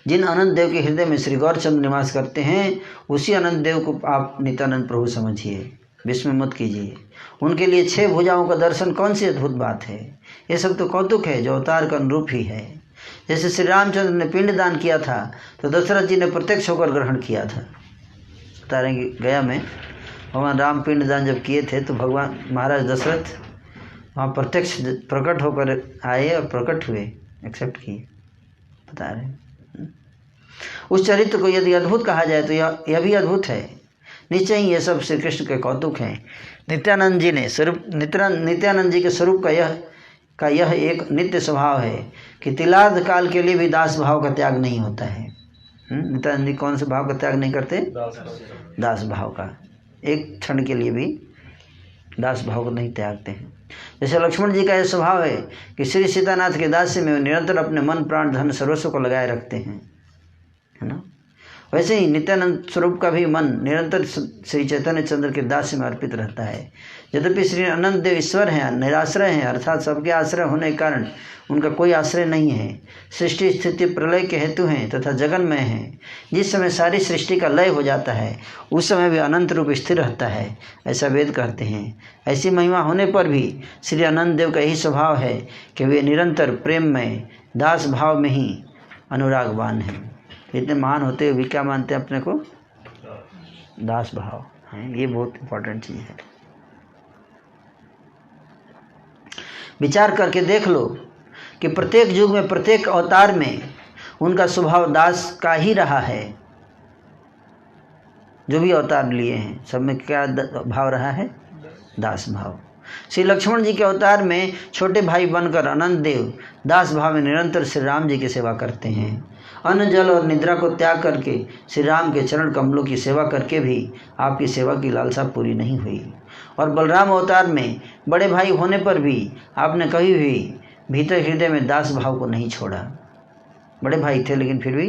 जिन अनंत देव के हृदय में श्री गौरचंद्र निवास करते हैं उसी अनंत देव को आप नित्यानंद प्रभु समझिए, विस्मय मत कीजिए। उनके लिए 6 भुजाओं का दर्शन कौन सी अद्भुत बात है। ये सब तो कौतुक है जो अवतार का अनुरूप ही है। जैसे श्री रामचंद्र ने पिंड दान किया था तो दशरथ जी ने प्रत्यक्ष होकर ग्रहण किया था। बता रहे हैं कि गया में भगवान राम पिंड दान जब किए थे तो भगवान महाराज दशरथ वहाँ प्रत्यक्ष प्रकट होकर आए और प्रकट हुए, एक्सेप्ट किए। बता रहे हैं उस चरित्र को यदि अद्भुत कहा जाए तो यह भी अद्भुत है। निश्चय ही ये सब श्री कृष्ण के कौतुक हैं। नित्यानंद जी ने नित्यानंद जी के स्वरूप का यह एक नित्य स्वभाव है कि तिलार्ध काल के लिए भी दास भाव का त्याग नहीं होता है। नित्यानंद जी कौन से भाव का त्याग नहीं करते? दास भाव का। एक क्षण के लिए भी दास भाव को नहीं त्यागते हैं। जैसे लक्ष्मण जी का यह स्वभाव है कि श्री सीतानाथ के दास्य में वे निरंतर अपने मन प्राण धन सर्वस्व को लगाए रखते हैं, है ना। वैसे ही नित्यानंद स्वरूप का भी मन निरंतर श्री चैतन्य चंद्र के दास्य में अर्पित रहता है। यद्यपि श्री अनंत देव ईश्वर हैं, निराश्रय हैं, अर्थात सबके आश्रय होने के कारण उनका कोई आश्रय नहीं है। सृष्टि स्थिति प्रलय के हेतु हैं तथा जगन्मय हैं। जिस समय सारी सृष्टि का लय हो जाता है उस समय भी अनंत रूप स्थिर रहता है, ऐसा वेद कहते हैं। ऐसी महिमा होने पर भी श्री अनंत देव का यही स्वभाव है कि वे निरंतर प्रेम में दास भाव में ही अनुरागवान हैं। इतने महान होते हुए भी क्या मानते हैं अपने को? दास भाव है। ये बहुत इंपॉर्टेंट चीज़ है। विचार करके देख लो कि प्रत्येक युग में प्रत्येक अवतार में उनका स्वभाव दास का ही रहा है। जो भी अवतार लिए हैं सब में क्या भाव रहा है? दास भाव। श्री लक्ष्मण जी के अवतार में छोटे भाई बनकर अनंत देव दास भाव में निरंतर श्री राम जी की सेवा करते हैं। अन्न जल और निद्रा को त्याग करके श्री राम के चरण कमलों की सेवा करके भी आपकी सेवा की लालसा पूरी नहीं हुई। और बलराम अवतार में बड़े भाई होने पर भी आपने कभी भी भीतर हृदय में दास भाव को नहीं छोड़ा। बड़े भाई थे लेकिन फिर भी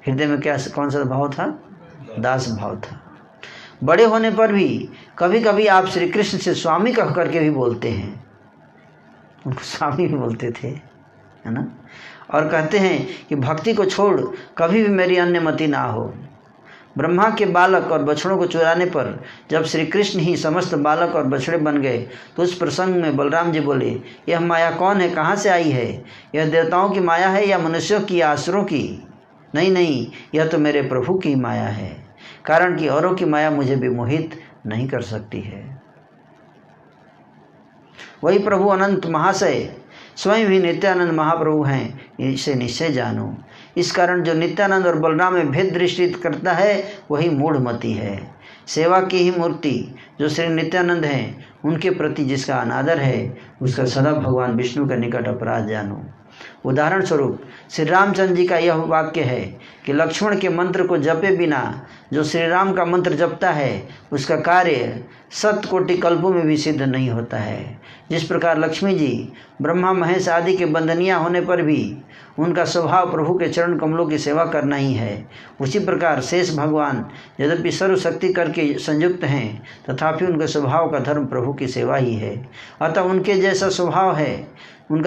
हृदय में क्या कौन सा भाव था? दास भाव था। बड़े होने पर भी कभी कभी आप श्री कृष्ण से स्वामी कह करके भी बोलते हैं। उनको स्वामी भी बोलते थे, है ना। और कहते हैं कि भक्ति को छोड़ कभी भी मेरी अन्य मति ना हो। ब्रह्मा के बालक और बछड़ों को चुराने पर जब श्री कृष्ण ही समस्त बालक और बछड़े बन गए तो उस प्रसंग में बलराम जी बोले, यह माया कौन है, कहाँ से आई है? यह देवताओं की माया है या मनुष्यों की या असुरों की? नहीं, यह तो मेरे प्रभु की माया है, कारण कि औरों की माया मुझे भी मोहित नहीं कर सकती है। वही प्रभु अनंत महाशय स्वयं ही नित्यानंद महाप्रभु हैं, इसे निश्चय जानो। इस कारण जो नित्यानंद और बलराम में भेद दृष्टि करता है वही मूढ़मति है। सेवा की ही मूर्ति जो श्री नित्यानंद हैं उनके प्रति जिसका अनादर है उसका सदा भगवान विष्णु के निकट अपराध जानो। उदाहरण स्वरूप श्री रामचंद्र जी का यह वाक्य है कि लक्ष्मण के मंत्र को जपे बिना जो श्री राम का मंत्र जपता है उसका कार्य 7 कोटि कल्पों में भी सिद्ध नहीं होता है। जिस प्रकार लक्ष्मी जी ब्रह्मा महेश आदि के बंदनिया होने पर भी उनका स्वभाव प्रभु के चरण कमलों की सेवा करना ही है, उसी प्रकार शेष भगवान यद्यपि सर्वशक्ति करके संयुक्त हैं तथापि उनके स्वभाव का धर्म प्रभु की सेवा ही है। अतः उनका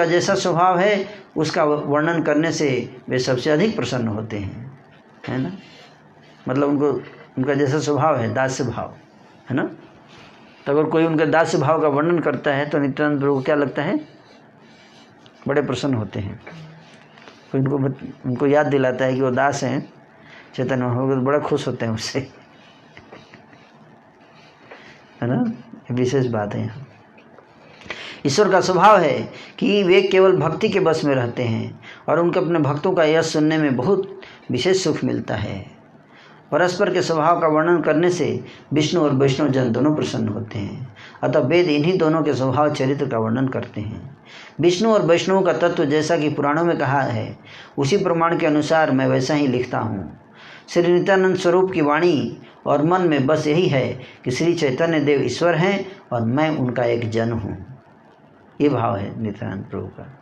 जैसा स्वभाव है उसका वर्णन करने से वे सबसे अधिक प्रसन्न होते हैं, है ना। मतलब उनका जैसा स्वभाव है दास्य भाव, है ना। तो अगर कोई उनके दास्य भाव का वर्णन करता है तो नित्यानंद प्रभु को क्या लगता है? बड़े प्रसन्न होते हैं। कोई उनको याद दिलाता है कि वो दास हैं चैतन्य महाप्रभु तो बड़ा खुश होते हैं उससे, है ना। विशेष बात है यहाँ। ईश्वर का स्वभाव है कि वे केवल भक्ति के बस में रहते हैं और उनको अपने भक्तों का यश सुनने में बहुत विशेष सुख मिलता है। परस्पर के स्वभाव का वर्णन करने से विष्णु और वैष्णव जन दोनों प्रसन्न होते हैं। अतः वेद इन्हीं दोनों के स्वभाव चरित्र का वर्णन करते हैं। विष्णु और वैष्णव का तत्व जैसा कि पुराणों में कहा है, उसी प्रमाण के अनुसार मैं वैसा ही लिखता हूँ। श्री नित्यानंद स्वरूप की वाणी और मन में बस यही है कि श्री चैतन्य देव ईश्वर हैं और मैं उनका एक जन हूँ। ये भाव है नित्यानंद प्रभु का।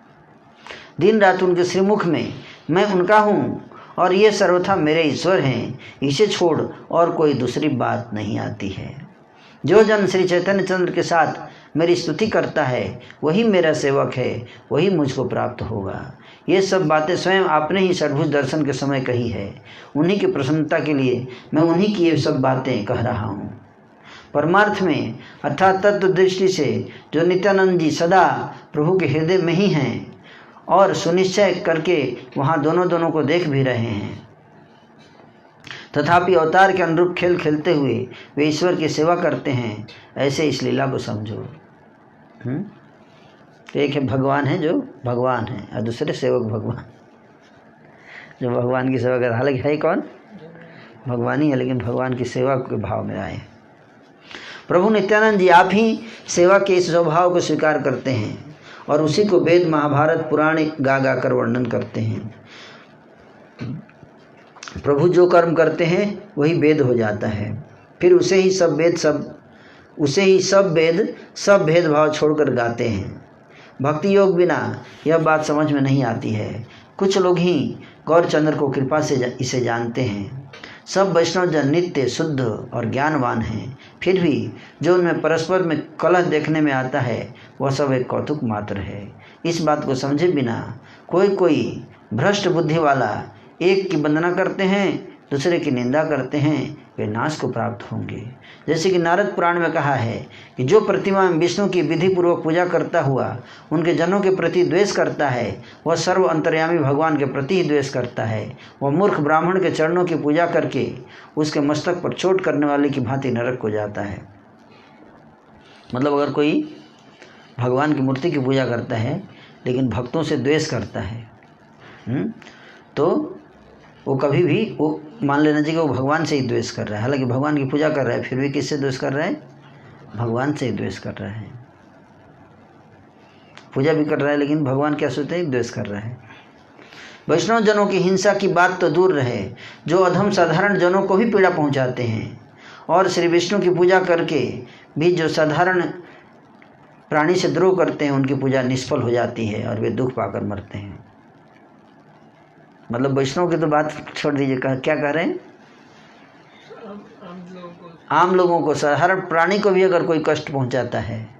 दिन रात उनके श्रीमुख में मैं उनका हूँ और ये सर्वथा मेरे ईश्वर हैं, इसे छोड़ और कोई दूसरी बात नहीं आती है। जो जन श्री चैतन्य चंद्र के साथ मेरी स्तुति करता है वही मेरा सेवक है, वही मुझको प्राप्त होगा। ये सब बातें स्वयं आपने ही षड्भुज दर्शन के समय कही है। उन्हीं की प्रसन्नता के लिए मैं उन्हीं की ये सब बातें कह रहा हूँ। परमार्थ में अर्थात तत्व दृष्टि से जो नित्यानंद जी सदा प्रभु के हृदय में ही हैं और सुनिश्चय करके वहाँ दोनों को देख भी रहे हैं, तथापि अवतार के अनुरूप खेल खेलते हुए वे ईश्वर की सेवा करते हैं, ऐसे इस लीला को समझो। एक है भगवान है जो भगवान है और दूसरे सेवक भगवान जो भगवान की सेवा कर, हालांकि है कौन? भगवान ही है, लेकिन भगवान की सेवा के भाव में आए। प्रभु नित्यानंद जी आप ही सेवा के इस स्वभाव को स्वीकार करते हैं और उसी को वेद महाभारत पुराण गा कर वर्णन करते हैं। प्रभु जो कर्म करते हैं वही वेद हो जाता है, फिर उसे ही सब भेदभाव छोड़कर गाते हैं। भक्ति योग बिना यह बात समझ में नहीं आती है। कुछ लोग ही गौरचंद्र को कृपा से इसे जानते हैं। सब वैष्णव जन नित्य शुद्ध और ज्ञानवान हैं, फिर भी जो उनमें परस्पर में कलह देखने में आता है वह सब एक कौतुक मात्र है। इस बात को समझे बिना कोई भ्रष्ट बुद्धि वाला एक की वंदना करते हैं, दूसरे की निंदा करते हैं, वे नाश को प्राप्त होंगे। जैसे कि नारद पुराण में कहा है कि जो प्रतिमा में विष्णु की विधि पूर्वक पूजा करता हुआ उनके जनों के प्रति द्वेष करता है, वह सर्व अंतर्यामी भगवान के प्रति ही द्वेष करता है। वह मूर्ख ब्राह्मण के चरणों की पूजा करके उसके मस्तक पर चोट करने वाले की भांति नरक को जाता है। मतलब अगर कोई भगवान की मूर्ति की पूजा करता है लेकिन भक्तों से द्वेष करता है तो वो कभी भी वो मान लेना चाहिए कि वो भगवान से ही द्वेष कर रहा है। हालांकि भगवान की पूजा कर रहा है, फिर भी किससे द्वेष कर रहा है? भगवान से ही द्वेष कर रहा है। पूजा भी कर रहा है लेकिन भगवान क्या सोचते हैं? द्वेष कर रहा है। वैष्णव जनों की हिंसा की बात तो दूर रहे, जो अधम साधारण जनों को भी पीड़ा पहुंचाते हैं और श्री विष्णु की पूजा करके भी जो साधारण प्राणी से द्रोह करते हैं, उनकी पूजा निष्फल हो जाती है और वे दुख पाकर मरते हैं। मतलब वैष्णव की तो बात छोड़ दीजिए, क्या कह रहे हैं? आम लोगों को, साधारण प्राणी को भी अगर कोई कष्ट पहुंचाता है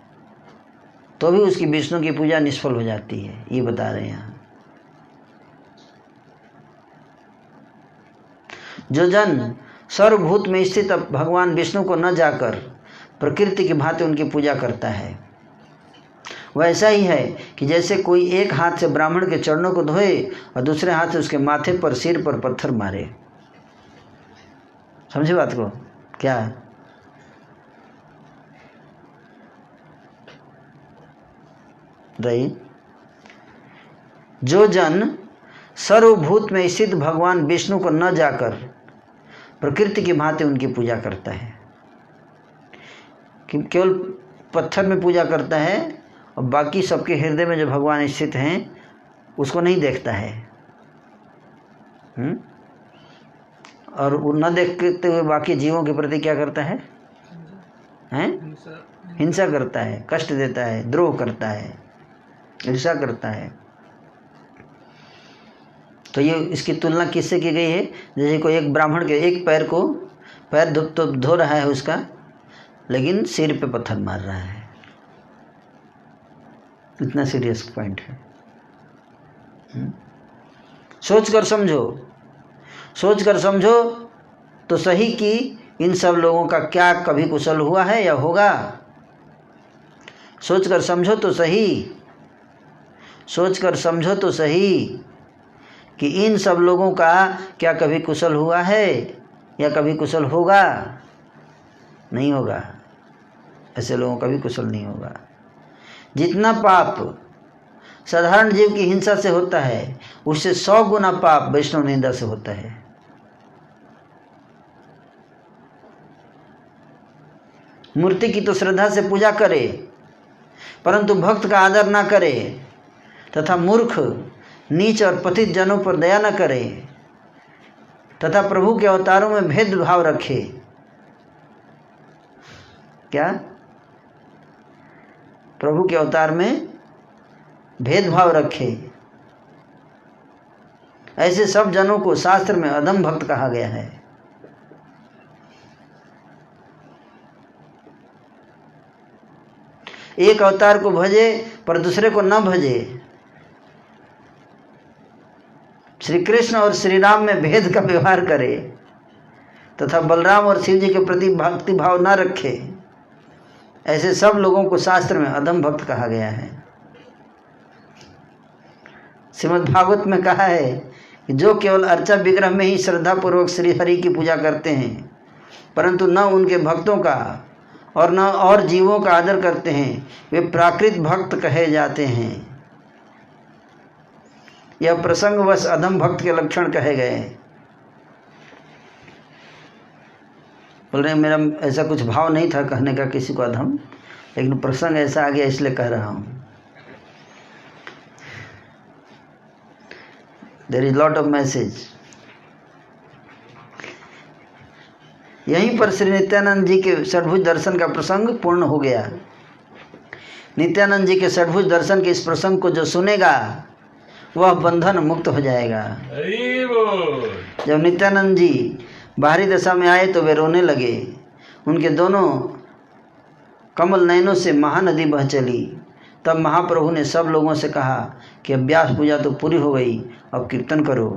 तो भी उसकी विष्णु की पूजा निष्फल हो जाती है, ये बता रहे हैं यहाँ। जो जन सर्वभूत में स्थित भगवान विष्णु को न जाकर प्रकृति की भांति उनकी पूजा करता है, वह ऐसा ही है कि जैसे कोई एक हाथ से ब्राह्मण के चरणों को धोए और दूसरे हाथ से उसके माथे पर, सिर पर पत्थर मारे। समझे बात को? क्या रही? जो जन सर्वभूत में स्थित भगवान विष्णु को न जाकर प्रकृति की भांति उनकी पूजा करता है, कि केवल पत्थर में पूजा करता है और बाकी सबके हृदय में जो भगवान स्थित हैं उसको नहीं देखता है, और वो न देखते हुए बाकी जीवों के प्रति क्या करता है? हिंसा करता है, कष्ट देता है, द्रोह करता है, ईर्ष्या करता है। तो ये इसकी तुलना किससे की गई है? जैसे कोई एक ब्राह्मण के एक पैर धो रहा है उसका, लेकिन सिर पे पत्थर मार रहा है। इतना सीरियस पॉइंट है। सोच कर समझो तो सही कि इन सब लोगों का क्या कभी कुशल हुआ है या होगा? सोच कर समझो तो सही कि इन सब लोगों का क्या कभी कुशल हुआ है या कभी कुशल होगा? नहीं होगा। ऐसे लोगों का भी कुशल नहीं होगा। जितना पाप साधारण जीव की हिंसा से होता है उससे 100 गुना पाप वैष्णव निंदा से होता है। मूर्ति की तो श्रद्धा से पूजा करे परंतु भक्त का आदर ना करे तथा मूर्ख नीच और पतित जनों पर दया न करे तथा प्रभु के अवतारों में भेदभाव रखे। क्या? प्रभु के अवतार में भेदभाव रखे, ऐसे सब जनों को शास्त्र में अधम भक्त कहा गया है। एक अवतार को भजे पर दूसरे को न भजे। श्री कृष्ण और श्री राम में भेद का व्यवहार करे तथा बलराम और शिव जी के प्रति भक्ति भाव न रखे, ऐसे सब लोगों को शास्त्र में अधम भक्त कहा गया है। श्रीमद् भागवत में कहा है कि जो केवल अर्चा विग्रह में ही श्रद्धा पूर्वक श्री हरि की पूजा करते हैं परंतु न उनके भक्तों का और न और जीवों का आदर करते हैं, वे प्राकृत भक्त कहे जाते हैं। यह प्रसंगवश अधम भक्त के लक्षण कहे गए। बोल रहे मेरा ऐसा कुछ भाव नहीं था कहने का किसी को अधम, लेकिन प्रसंग ऐसा आ गया इसलिए कह रहा हूँ। There is lot of message. यहीं पर श्री नित्यानंद जी के षड्भुज दर्शन का प्रसंग पूर्ण हो गया। नित्यानंद जी के षड्भुज दर्शन के इस प्रसंग को जो सुनेगा वह बंधन मुक्त हो जाएगा। जब नित्यानंद जी बाहरी दशा में आए तो वे रोने लगे। उनके दोनों कमल नयनों से महानदी बह चली। तब महाप्रभु ने सब लोगों से कहा कि अब व्यास पूजा तो पूरी हो गई, अब कीर्तन करो।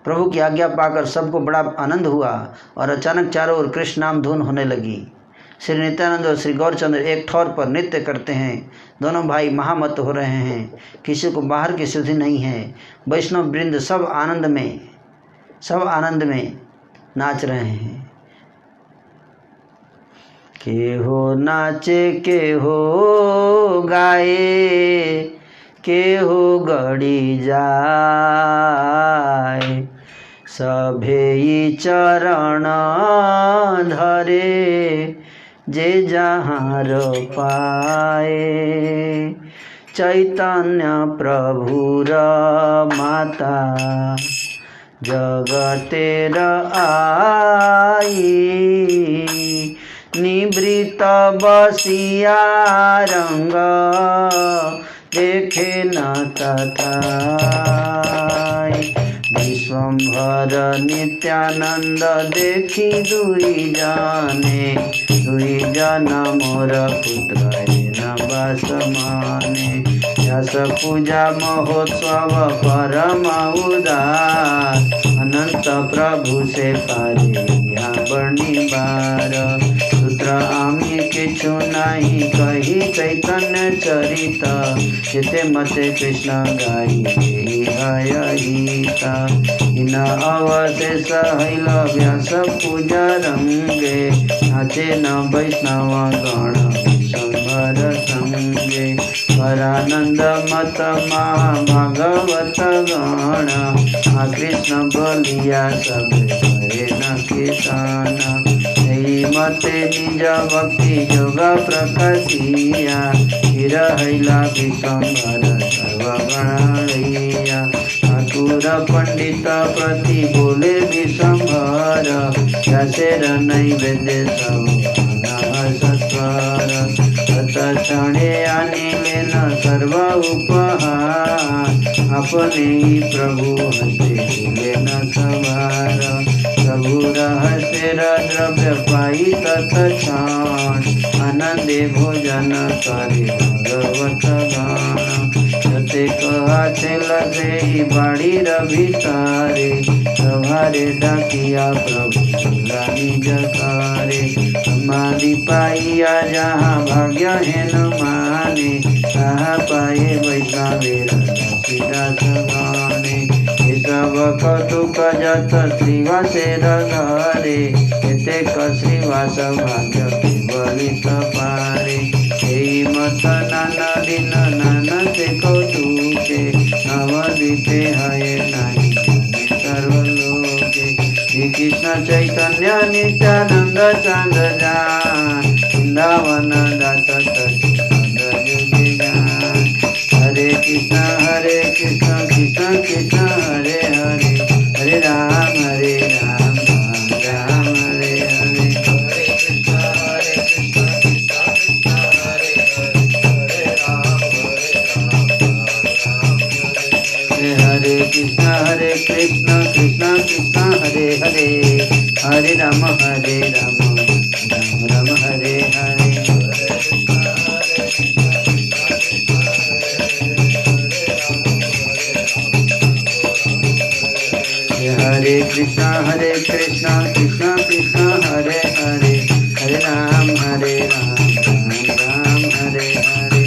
प्रभु की आज्ञा पाकर सबको बड़ा आनंद हुआ और अचानक चारों ओर कृष्ण नाम धुन होने लगी। श्री नित्यानंद और श्री गौरचंद्र एक ठौर पर नृत्य करते हैं। दोनों भाई महामत हो रहे हैं, किसी को बाहर की सुधि नहीं है। वैष्णव वृंद सब आनंद में नाच रहे हैं। के हो नाचे, के हो गाए, के हो गड़ी जाए, सभे चरण धरे जे जहाँ पाए। चैतन्य प्रभुर माता जगतेर आई, निवृत बसिया रंग देखे न तथाई। विश्वम्भर नित्यानंद देखी दुई जन मोर पुत्र न बस माने। यस पूजा महोत्सव परम उदार, अनंत प्रभु से पारे यहाँ बनी बार। सूत्र आमी किछु नहीं कही चैतन्य चरित, चिते मते कृष्ण गाई हयहिता। इन अवशेष हैल व्यास पूजा रंगे, नाचे न वैष्णव गण संभर संगे। परानंद मत महाभागवत गण, कृष्ण बोलिया सब करे न किसान। मते निज भक्ति योग प्रकाशिया, हिर हैला विश्वम्भर सर्वगणैया। ठाकुर पंडित प्रति बोले विश्वम्भर, व्यासेर नैवेद्य सब सत्वर। तत्क्षणे अनिले न सर्व उपहार, अपने ही प्रभु हस्ते भूले न सवार। प्रभु रहस्यर द्रव्य पाई तत्क्षण, आनंदे भोजन करे भगवत गान। जते कहाते लगे बाड़ी भीतरे, सभारे डाकिया प्रभु निज कारे। समाधि पाइया जहाँ भाग्य है न माने, कहा पाए वैष्णवेर दास गाने। सब कटुक जत श्रीवासेर घरे, एतेक श्रीवास भाग्य केवलित पारे। एई मत नाना दिन नाना से कौतुके, नवदीपे हये नाही जाने सर्वलोके। श्री कृष्ण चैतन्य नित्यानंद चंद जान, पावन दास सद्युगे ज्ञान। हरे कृष्ण कृष्ण कृष्ण हरे हरे, हरे राम राम राम हरे हरे। हरे कृष्ण कृष्ण कृष्ण हरे हरे, हरे राम राम राम हरे हरे। हरे कृष्ण कृष्ण कृष्ण हरे हरे, हरे राम राम राम हरे हरे।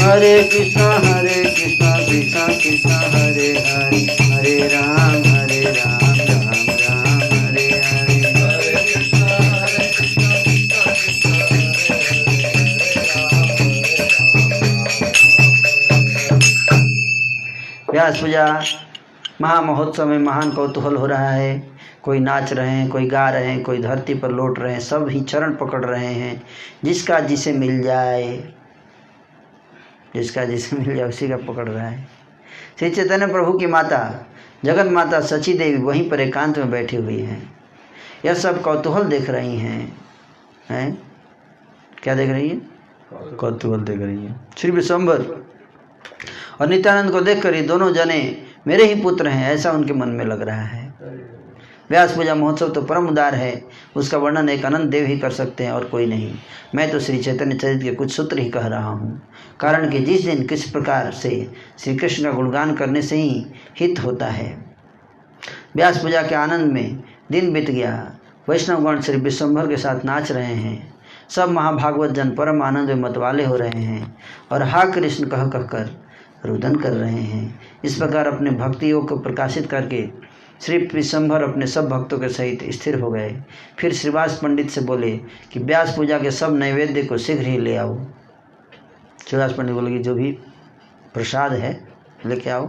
हरे कृष्ण कृष्ण कृष्ण हरे हरे, हरे राम राम राम हरे हरे। व्यास पूजा महामहोत्सव में महान कौतूहल हो रहा है। कोई नाच रहे हैं, कोई गा रहे हैं, कोई धरती पर लौट रहे हैं, सब ही चरण पकड़ रहे हैं। जिसका जिसे मिल जाए, जिसका जिसे मिल जाए उसी का पकड़ रहा है। श्री चैतन्य प्रभु की माता जगन माता सची देवी वहीं पर एकांत में बैठी हुई हैं। यह सब कौतूहल देख रही हैं। क्या देख रही है? कौतूहल देख रही है। श्री विश्वम्भर और नित्यानंद को देखकर ये दोनों जने मेरे ही पुत्र हैं, ऐसा उनके मन में लग रहा है। व्यास पूजा महोत्सव तो परम उदार है, उसका वर्णन एक अनंत देव ही कर सकते हैं और कोई नहीं। मैं तो श्री चैतन्य चरित्र के कुछ सूत्र ही कह रहा हूँ, कारण कि जिस दिन किस प्रकार से श्री कृष्ण का गुणगान करने से ही हित होता है। व्यास पूजा के आनंद में दिन बीत गया। वैष्णवगण श्री विश्वम्भर के साथ नाच रहे हैं। सब महाभागवत जन परम आनंद में मतवाले हो रहे हैं और हा कृष्ण कह कहकर रुदन कर रहे हैं। इस प्रकार अपने भक्ति योग को प्रकाशित करके श्री विश्वम्भर अपने सब भक्तों के सहित स्थिर हो गए। फिर श्रीवास पंडित से बोले कि व्यास पूजा के सब नैवेद्य को शीघ्र ही ले आओ। श्रीवास पंडित बोले कि जो भी प्रसाद है लेके आओ।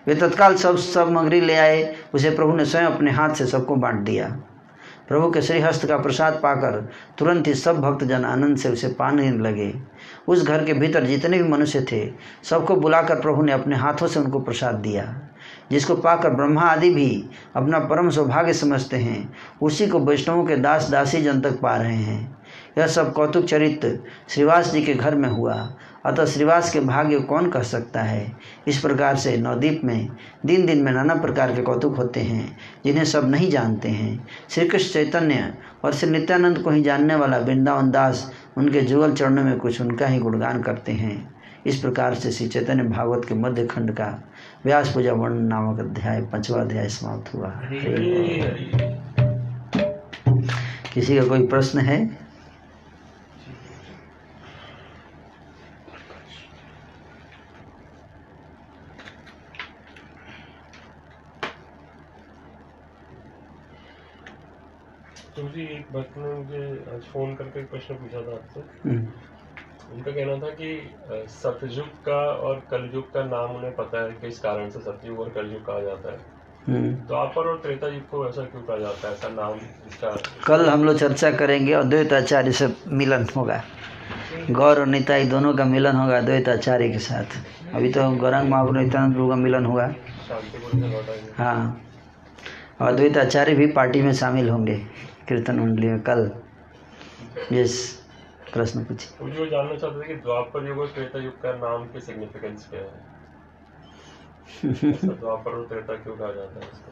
वे तत्काल सब सामग्री ले आए। उसे प्रभु ने स्वयं अपने हाथ से सबको बांट दिया। प्रभु के श्रीहस्त का प्रसाद पाकर तुरंत ही सब भक्तजन आनंद से उसे पाने लगे। उस घर के भीतर जितने भी मनुष्य थे सबको बुलाकर प्रभु ने अपने हाथों से उनको प्रसाद दिया, जिसको पाकर ब्रह्मा आदि भी अपना परम सौभाग्य समझते हैं। उसी को वैष्णवों के दास दासी जन तक पा रहे हैं। यह सब कौतुक चरित्र श्रीवास जी के घर में हुआ, अतः श्रीवास के भाग्य कौन कह सकता है। इस प्रकार से नवद्वीप में दिन दिन में नाना प्रकार के कौतुक होते हैं, जिन्हें सब नहीं जानते हैं। श्री कृष्ण चैतन्य और श्री नित्यानंद को ही जानने वाला वृंदावन दास उनके जुगल चरणों में कुछ उनका ही गुणगान करते हैं। इस प्रकार से श्री चैतन्य भागवत के मध्य खंड का व्यास पूजा वर्णन नामक अध्याय 5वां अध्याय समाप्त हुआ। किसी का कोई प्रश्न है? तो जी एक भक्त ने मुझे आज फोन करके एक प्रश्न पूछा था आपसे। उनका कहना था कि सतयुग का और कलयुग का नाम उन्हें पता है कि इस कारण से सतयुग और कलयुग कहा जाता है। द्वापर और त्रेता युग को ऐसा क्यों कहा जाता है, ऐसा नाम इसका? कल हम लोग चर्चा करेंगे और द्वैताचार्य से मिलन होगा। गौर और निताई दोनों का मिलन होगा द्वैताचार्य के साथ। अभी तो गौरांग महाप्रभु नित्यानंद प्रभु का मिलन होगा। हाँ, और द्वैताचार्य भी पार्टी में शामिल होंगे कीर्तन मंडली में कल। जिस प्रश्न पूछे मुझे वो जानना चाहते थे कि द्वापर युग और त्रेता युग का नाम की सिग्निफिकेंस क्या है? द्वापर और त्रेता क्यों कहा जाता है इसको?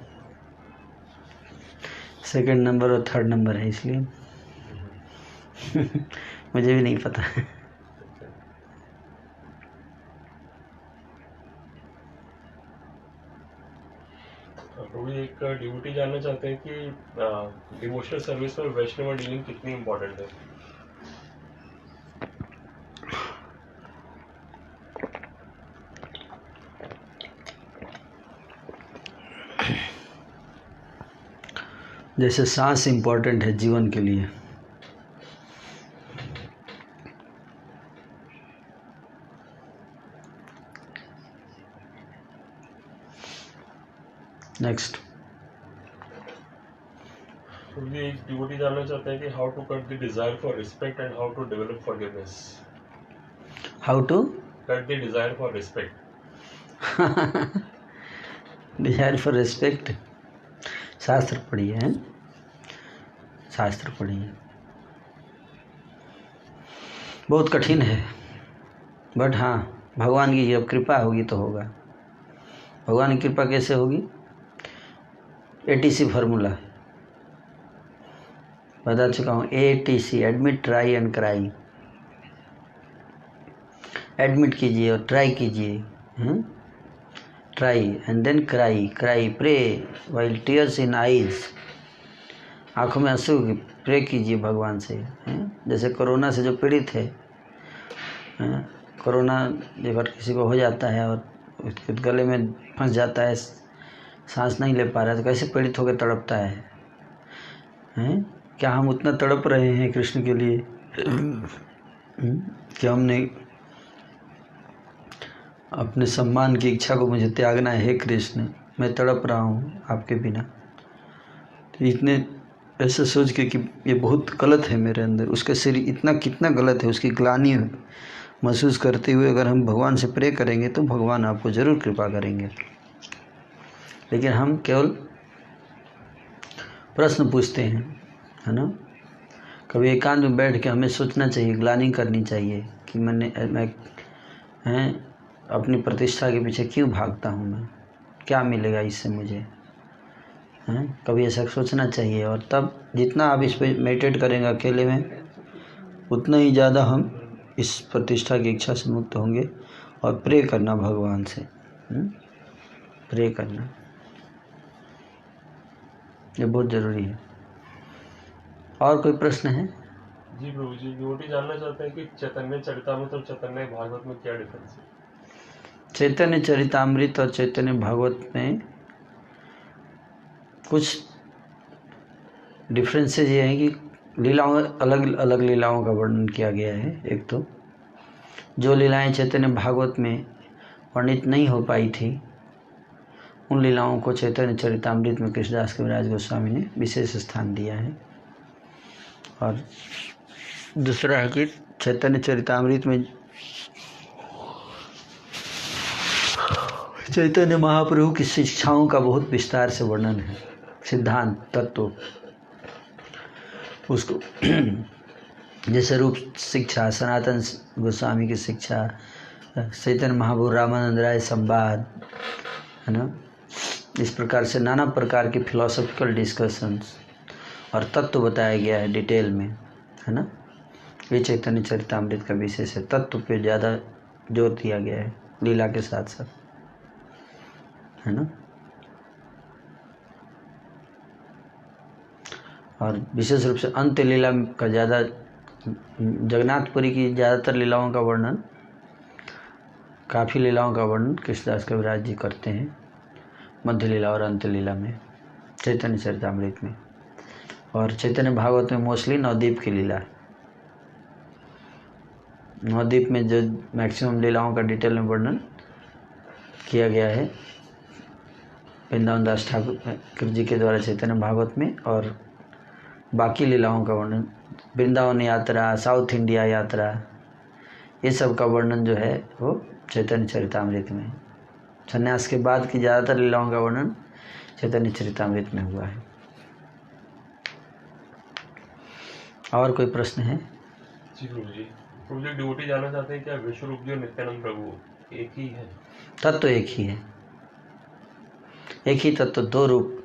सेकंड नंबर और थर्ड नंबर है इसलिए। मुझे भी नहीं पता। प्रभु एक डिवोटी जानना चाहते हैं कि डिवोशनल सर्विस में वैष्णव डीलिंग कितनी इम्पोर्टेंट है। जैसे सांस इम्पोर्टेंट है जीवन के लिए, नेक्स्ट। ये एक डिवोटी जानना चाहते हैं कि how to cut the desire for respect and how to develop forgiveness. How to cut the desire for respect. Desire for respect, शास्त्र पढ़िए हैं, शास्त्र पढ़िए। बहुत कठिन है, बट हाँ भगवान की जब कृपा होगी तो होगा। भगवान की कृपा कैसे होगी? ATC फार्मूला बता चुका हूँ। ATC, admit, try and cry. Admit कीजिए और ट्राई कीजिए, try and then cry, cry pray while tears in eyes, आँखों में आंसू, प्रे कीजिए भगवान से। जैसे कोरोना से जो पीड़ित है, कोरोना अगर किसी को हो जाता है और उसके गले में फंस जाता है, सांस नहीं ले पा रहा है, तो कैसे पीड़ित होकर तड़पता है? क्या हम उतना तड़प रहे हैं कृष्ण के लिए? क्या हमने अपने सम्मान की इच्छा को मुझे त्यागना है? हे कृष्ण, मैं तड़प रहा हूँ आपके बिना। तो इतने ऐसे सोच के कि ये बहुत गलत है मेरे अंदर, उसका शरीर इतना कितना गलत है, उसकी ग्लानि महसूस करते हुए अगर हम भगवान से प्रे करेंगे तो भगवान आपको ज़रूर कृपा करेंगे। लेकिन हम केवल प्रश्न पूछते हैं, है ना। कभी एकांत में बैठ के हमें सोचना चाहिए, ग्लानि करनी चाहिए कि मैं अपनी प्रतिष्ठा के पीछे क्यों भागता हूँ, मैं क्या मिलेगा इससे मुझे, कभी ऐसा सोचना चाहिए। और तब जितना आप इस पर मेडिटेट करेंगे अकेले में, उतना ही ज़्यादा हम इस प्रतिष्ठा की इच्छा से मुक्त होंगे। और प्रे करना भगवान से, प्रे करना ये बहुत ज़रूरी है। और कोई प्रश्न है? जी प्रभु जी, डिवोटी जानना चाहते हैं कि चैतन्य चरितामृत और चैतन्य भागवत में क्या डिफरेंस है? चैतन्य चरितामृत और चैतन्य भागवत में कुछ डिफरेंसेस ये हैं कि लीलाओं, अलग अलग लीलाओं का वर्णन किया गया है। एक तो जो लीलाएं चैतन्य भागवत में वर्णित नहीं हो पाई थी, उन लीलाओं को चैतन्य चरितामृत में कृष्णदास कविराज गोस्वामी ने विशेष स्थान दिया है। और दूसरा है कि चैतन्य चरितामृत में चैतन्य महाप्रभु की शिक्षाओं का बहुत विस्तार से वर्णन है, सिद्धांत तत्व उसको जैसे रूप शिक्षा, सनातन गोस्वामी की शिक्षा, चैतन्य महाप्रभु रामानंद राय संवाद, है ना। इस प्रकार से नाना प्रकार की फिलोसॉफिकल डिस्कशंस और तत्व बताया गया है डिटेल में, है ना। ये चैतन्य चरितामृत का विशेष है, तत्व पे ज़्यादा जोर दिया गया है लीला के साथ साथ, है ना। और विशेष रूप से अंत्य लीला का ज़्यादा, जगन्नाथपुरी की ज़्यादातर लीलाओं का वर्णन, काफ़ी लीलाओं का वर्णन कृष्णदास कविराज जी करते हैं मध्य लीला और अंत्य लीला में, चैतन्य चरितामृत में। और चैतन्य भागवत में मोस्टली नवद्वीप की लीला, नवद्वीप में जो मैक्सिमम लीलाओं का डिटेल में वर्णन किया गया है वृंदावन दास ठाकुर जी के द्वारा चैतन्य भागवत में। और बाकी लीलाओं का वर्णन, वृंदावन यात्रा, साउथ इंडिया यात्रा, ये सब का वर्णन जो है वो चैतन्य चरितामृत में। संन्यास के बाद की ज़्यादातर लीलाओं का वर्णन चैतन्य चरितामृत में हुआ है। और कोई प्रश्न है? जी प्रभु जी डिवोटी जानना चाहते हैं क्या विश्व रूप जी और नित्यानंद प्रभु एक ही है? तत्व एक ही है, एक ही तत्व, दो रूप,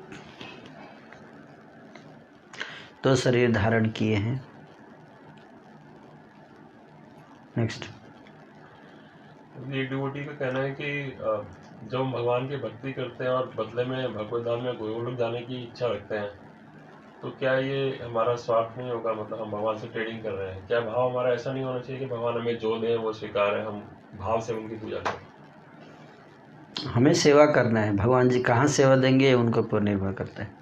दो शरीर धारण किए हैं। नेक्स्ट। एक डिवोटी का कहना है कि जब हम भगवान की भक्ति करते हैं और बदले में भगवत धाम में गोलोक जाने की इच्छा रखते हैं, तो क्या ये हमारा स्वार्थ नहीं होगा? मतलब हम भगवान से ट्रेडिंग कर रहे हैं। क्या भाव हमारा ऐसा नहीं होना चाहिए कि भगवान हमें जो दें वो स्वीकार है, हम भाव से उनकी पूजा करें? हमें सेवा करना है, भगवान जी कहाँ सेवा देंगे उनके ऊपर निर्भर करता है।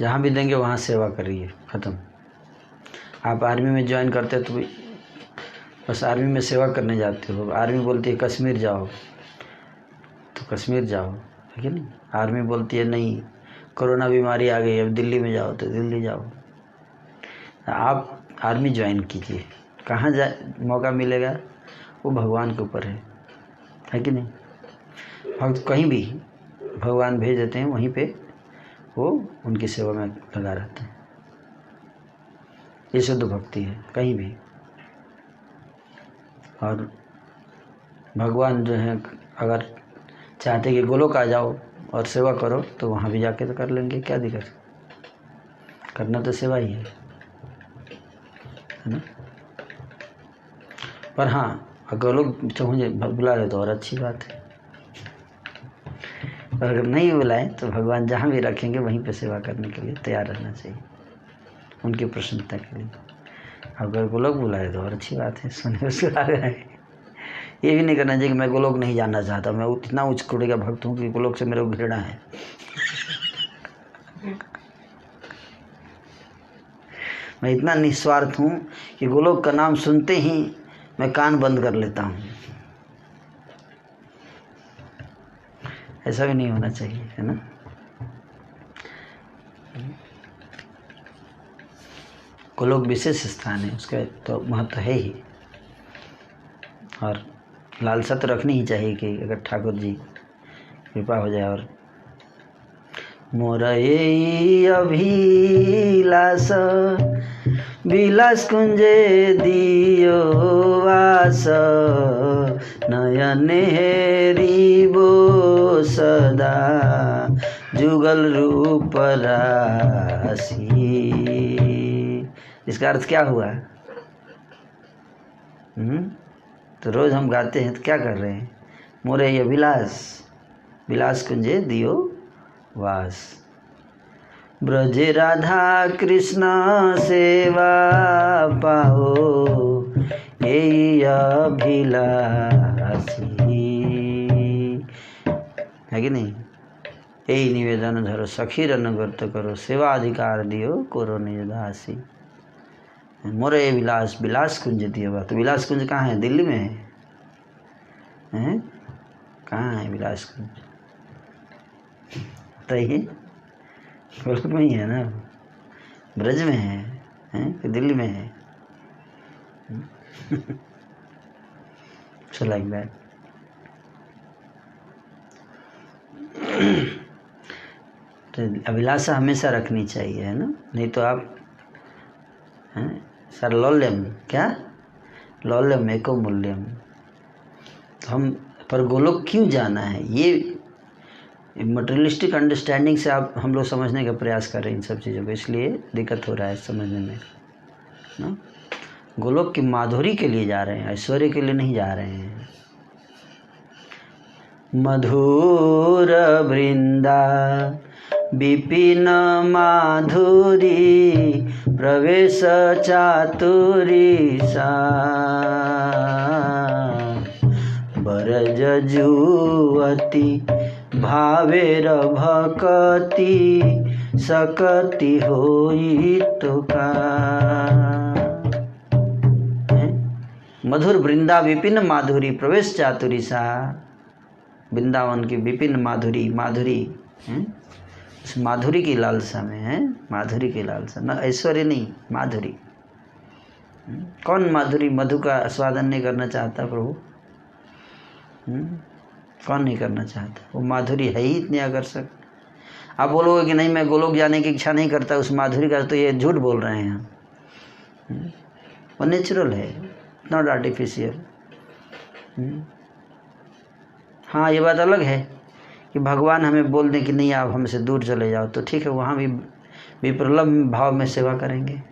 जहाँ भी देंगे वहाँ सेवा करिए, ख़त्म। आप आर्मी में ज्वाइन करते हैं तो बस आर्मी में सेवा करने जाते हो, आर्मी बोलती है कश्मीर जाओ तो कश्मीर जाओ, है कि नहीं। आर्मी बोलती है नहीं कोरोना बीमारी आ गई, अब दिल्ली में जाओ तो दिल्ली जाओ। आप आर्मी ज्वाइन कीजिए, कहाँ जा मौका मिलेगा वो भगवान के ऊपर है कि नहीं। भक्त कहीं भी भगवान भेज देते हैं, वहीं पे वो उनकी सेवा में लगा रहते हैं। ये शुद्ध भक्ति है कहीं भी। और भगवान जो है अगर चाहते कि गोलोक आ जाओ और सेवा करो तो वहाँ भी जाके तो कर लेंगे, क्या दिक्कत। करना तो सेवा ही है ना। पर हाँ अगर लोग मुझे बुला रहे तो और अच्छी बात है, पर अगर नहीं बुलाएं तो भगवान जहाँ भी रखेंगे वहीं पे सेवा करने के लिए तैयार रहना चाहिए, उनकी प्रसन्नता के लिए। अगर गोलोक बुलाए तो और अच्छी बात है, सुने सुना रहे हैं। ये भी नहीं करना चाहिए कि मैं गोलोक नहीं जानना चाहता, मैं इतना उच्च कोटि का भक्त हूँ कि गोलोक से मेरे को घृणा है। मैं इतना निस्वार्थ हूँ कि गोलोक का नाम सुनते ही मैं कान बंद कर लेता हूँ। ऐसा भी नहीं होना चाहिए, है ना। गोलोक विशेष स्थान है, उसका तो महत्व है ही। और लालसा तो रखनी ही चाहिए कि अगर ठाकुर जी कृपा हो जाए। और मोर ये अभिलाष विलास कुंजे दियो वास, नयन हेरिबो सदा जुगल रूप राशि। इसका अर्थ क्या हुआ? तो रोज हम गाते हैं तो क्या कर रहे हैं? मोरे ये विलास कुंजे दियो वास, ब्रजे राधा कृष्ण सेवा पाओ, यही अभिलाषी है कि नहीं। यही निवेदन धरो सखीर अनुगत करो, सेवा अधिकार दियो करो निज दासी। मोरे विलास कुंज दियो। तो विलास कुंज कहाँ है? दिल्ली में है? कहाँ है विलास कुंज? बताइए। गोलोक में ही है ना, ब्रज में है कि दिल्ली में है? So like that. तो अभिलाषा हमेशा रखनी चाहिए, है ना। नहीं तो आप सर लौल्यम, क्या लौल्यम एको मूल्यम। हम पर गोलोक क्यों जाना है? ये मटेरियलिस्टिक अंडरस्टैंडिंग से आप हम लोग समझने का प्रयास कर रहे हैं इन सब चीज़ों को, इसलिए दिक्कत हो रहा है समझने में ना। गोलोक की माधुरी के लिए जा रहे हैं, ऐश्वर्य के लिए नहीं जा रहे हैं। मधुर वृंदा विपिन माधुरी, प्रवेश चातुरी सा, बरज जुवती भावेर भक्ति, सकति होई तो का। मधुर वृंदा विपिन माधुरी, प्रवेश चातुरी सा। वृंदावन की विपिन माधुरी, उस माधुरी की लालसा में है, माधुरी की लालसा, न ऐश्वर्य नहीं, माधुरी। कौन माधुरी मधु का आस्वादन नहीं करना चाहता प्रभु? कौन नहीं करना चाहता? वो माधुरी है ही इतनी आकर्षक। आप बोलोगे कि नहीं मैं गोलोक जाने की इच्छा नहीं करता उस माधुरी का, तो ये झूठ बोल रहे हैं। वो नेचुरल है, नॉट आर्टिफिशियल। हाँ ये बात अलग है कि भगवान हमें बोल दें कि नहीं आप हमसे दूर चले जाओ, तो ठीक है, वहाँ भी विप्रलम्ब भाव में सेवा करेंगे।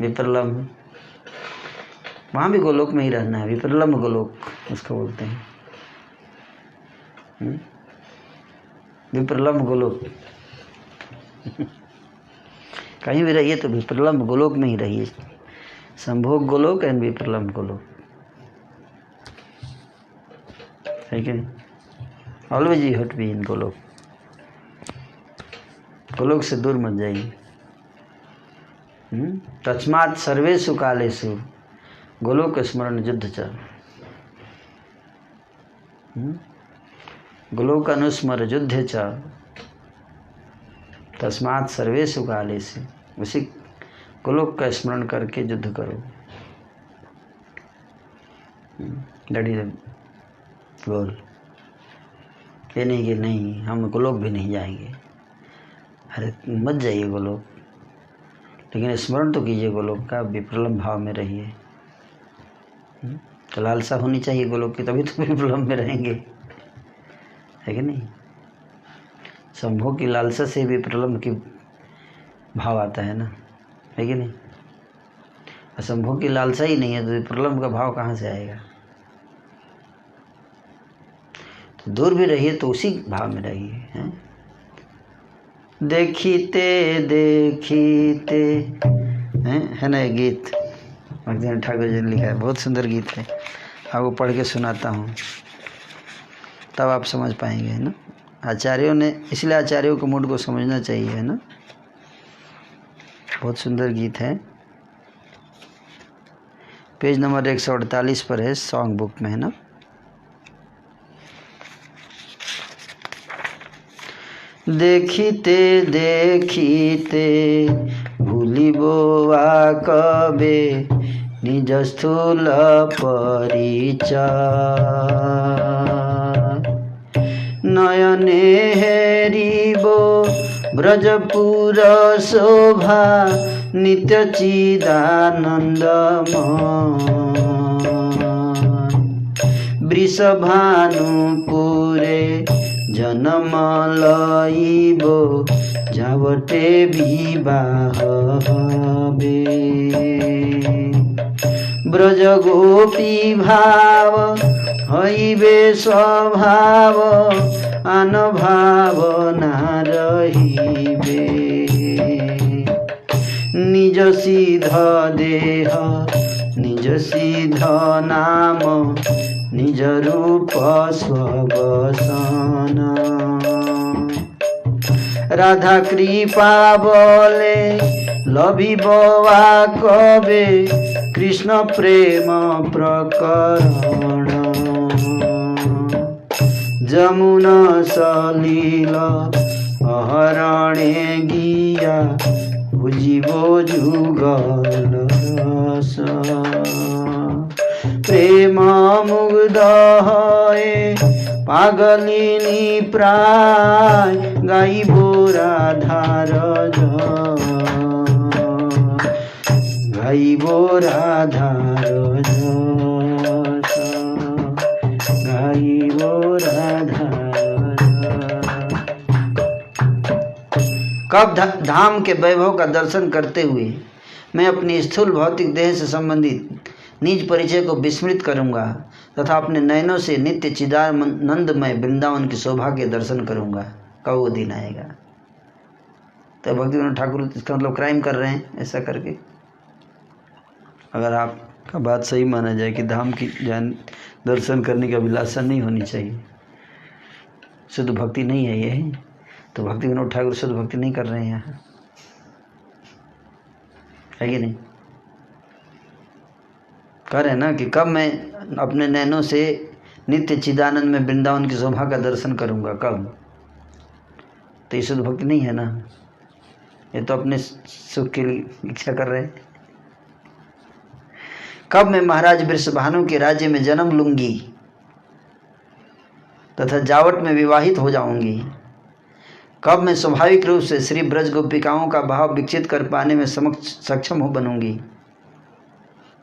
विप्रलम्ब, वहाँ भी गोलोक में ही रहना है, विप्रलम्ब गोलोक उसको बोलते हैं। विप्रलम्ब गोलोक। कहीं भी रहिए तो विप्रलम्ब गोलोक में ही रहिए। संभोग गोलोक एंड विप्रलम्ब गोलोक, है कि नहीं। Always you have to be in Goloka. Goloka से दूर मत जाइए। तस्मात् सर्वेषु कालेषु गोलोक स्मरण युद्ध च। गोलोक अनुस्मर युद्ध च तस्मात् सर्वेषु कालेषु। उसी गोलोक का स्मरण करके युद्ध करो। दैट इज गोल। ये नहीं कि नहीं हम गोलोक भी नहीं जाएंगे। अरे मत जाइए गोलोक, लेकिन स्मरण तो कीजिए गोलोक का, विप्रलम्ब भाव में रहिए। तो लालसा होनी चाहिए गोलोक की, तभी तो विप्रलम्ब में रहेंगे, है कि नहीं। संभोग की लालसा से विप्रलम्ब की भाव आता है ना, है कि नहीं। असंभोग की लालसा ही नहीं है तो विप्रलम्ब का भाव कहाँ से आएगा। तो दूर भी रहिए तो उसी भाव में रहिए, हैं। देखीते देखीते, है ना ये गीत भक्ति ठाकुर जी ने लिखा है, बहुत सुंदर गीत है। आपको पढ़ के सुनाता हूँ तब आप समझ पाएंगे, है ना। आचार्यों ने, इसलिए आचार्यों को मूड को समझना चाहिए, है ना। बहुत सुंदर गीत है, पेज नंबर 148 पर है, सॉन्ग बुक में, है ना। देखीते देखीते भूलिबो कबे निज स्थूल परिचय। नयने हेरिबो ब्रजपुर शोभा नित्य चिदानंदमय। वृषभानुपुरे जन्म लइबो जावटे विवाह हबे। ब्रज गोपी भाव हइबे स्वभाव आन भाव ना रहिबे। निज सिद्ध देह निज सिद्ध नाम निज रूप स्ववसन। राधा कृपा बोले लभिबवा कबे कृष्ण प्रेम प्रकरण। जमुना सलील अहरणे गिया बुझिबो जुगल रस। प्रेम मुग्ध हए पागलिनी प्राय गाइबो राधार जस। गाइबो राधार जस। गाइबो राधार जस। कब धाम के वैभव का दर्शन करते हुए मैं अपनी स्थूल भौतिक देह से संबंधित निज परिचय को विस्मृत करूंगा तथा अपने नयनों से नित्य चिदानंदमय वृंदावन की शोभा के दर्शन करूंगा। कब वो दिन आएगा। तो भक्ति विनोद ठाकुर इसका मतलब क्राइम कर रहे हैं ऐसा करके। अगर आपका बात सही माना जाए कि धाम की जान दर्शन करने की अभिलाषा नहीं होनी चाहिए, शुद्ध भक्ति नहीं है ये, तो भक्ति विनोद ठाकुर शुद्ध भक्ति नहीं कर रहे हैं यहाँ, है कि नहीं। कह रहे हैं ना कि कब मैं अपने नैनों से नित्य चिदानंद में वृंदावन की शोभा का दर्शन करूंगा, कब। तो ये शुद्ध भक्ति नहीं है ना, ये तो अपने सुख की इच्छा कर रहे हैं। कब मैं महाराज वृषभानु के राज्य में जन्म लूंगी तथा जावट में विवाहित हो जाऊंगी। कब मैं स्वाभाविक रूप से श्री ब्रज गोपिकाओं का भाव विकसित कर पाने में सक्षम हो बनूंगी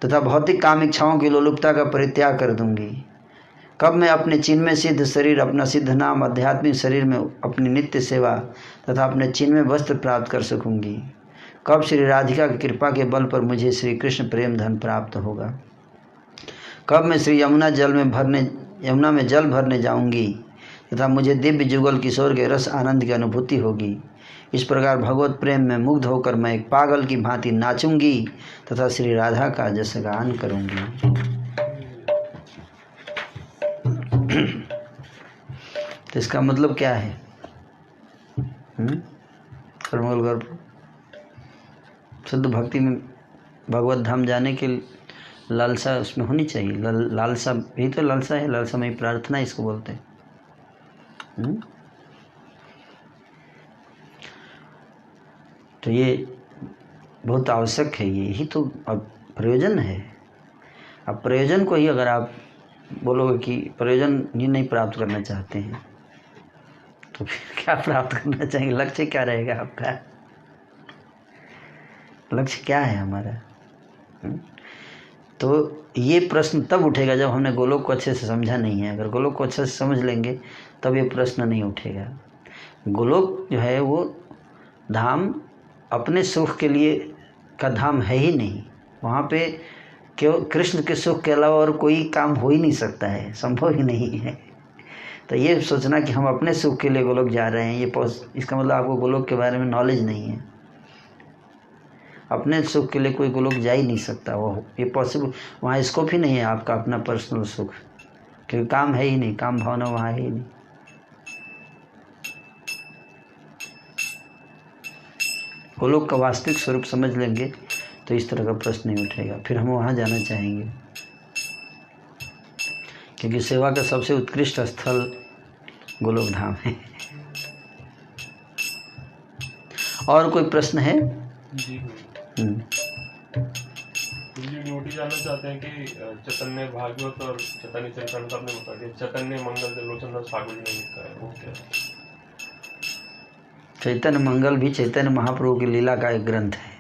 तथा भौतिक काम इच्छाओं की लोलुपता का परित्याग कर दूंगी। कब मैं अपने चिन्मय सिद्ध शरीर, अपना सिद्ध नाम, आध्यात्मिक शरीर में अपनी नित्य सेवा तथा अपने चिन्मय वस्त्र प्राप्त कर सकूंगी। कब श्री राधिका की कृपा के बल पर मुझे श्री कृष्ण प्रेम धन प्राप्त होगा। कब मैं श्री यमुना में जल भरने जाऊंगी तथा मुझे दिव्य जुगल किशोर के रस आनंद की अनुभूति होगी। इस प्रकार भगवत प्रेम में मुग्ध होकर मैं एक पागल की भांति नाचूंगी तथा श्री राधा का जसगान करूंगी। तो इसका मतलब क्या है। शुद्ध भक्ति में भगवत धाम जाने की लालसा उसमें होनी चाहिए। लालसा, यही तो लालसा है, लालसा में प्रार्थना इसको बोलते हैं। तो ये बहुत आवश्यक है, यही तो अब प्रयोजन है। अब प्रयोजन को ही अगर आप बोलोगे कि प्रयोजन ही नहीं प्राप्त करना चाहते हैं तो फिर क्या प्राप्त करना चाहेंगे? लक्ष्य क्या रहेगा आपका? लक्ष्य क्या है हमारा? तो ये प्रश्न तब उठेगा जब हमने गोलोक को अच्छे से समझा नहीं है। अगर गोलोक को अच्छे से समझ लेंगे तब ये प्रश्न नहीं उठेगा। गोलोक जो है वो धाम अपने सुख के लिए का धाम है ही नहीं। वहाँ पे क्यों कृष्ण के सुख के अलावा और कोई काम हो ही नहीं सकता है, संभव ही नहीं है। तो ये सोचना कि हम अपने सुख के लिए गोलोक जा रहे हैं, इसका मतलब आपको गोलोक के बारे में नॉलेज नहीं है। अपने सुख के लिए कोई गोलोक जा ही नहीं सकता, वो ये पॉसिबल, वहाँ स्कोप ही नहीं है आपका अपना पर्सनल सुख, क्योंकि काम है ही नहीं, काम भावना वहाँ है ही नहीं। गोलोक का वास्तविक स्वरूप समझ लेंगे तो इस तरह का प्रश्न नहीं उठेगा, फिर हम वहाँ जाना चाहेंगे, क्योंकि सेवा का सबसे उत्कृष्ट स्थल गोलोक धाम है। और कोई प्रश्न है? जी नोटी जानना चाहते हैं कि चैतन्य भागवत और चैतन्य चरितामृत आपने बता दिया, चैतन्य मंगल जो लोचनदास ठाकुर जी ने लिखा है वो क्या है? चैतन्य मंगल भी चैतन्य महाप्रभु की लीला का एक ग्रंथ है।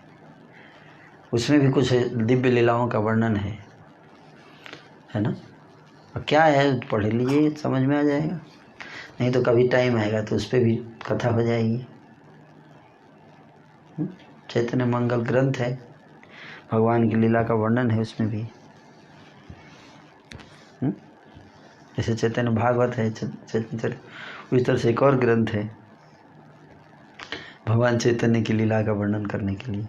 उसमें भी कुछ दिव्य लीलाओं का वर्णन है ना। और क्या है, पढ़ लीजिए, समझ में आ जाएगा। नहीं तो कभी टाइम आएगा तो उस पर भी कथा हो जाएगी। चैतन्य मंगल ग्रंथ है, भगवान की लीला का वर्णन है उसमें भी। जैसे चैतन्य भागवत है, चैतन्य उस तरह से एक और ग्रंथ है भगवान चैतन्य की लीला का वर्णन करने के लिए,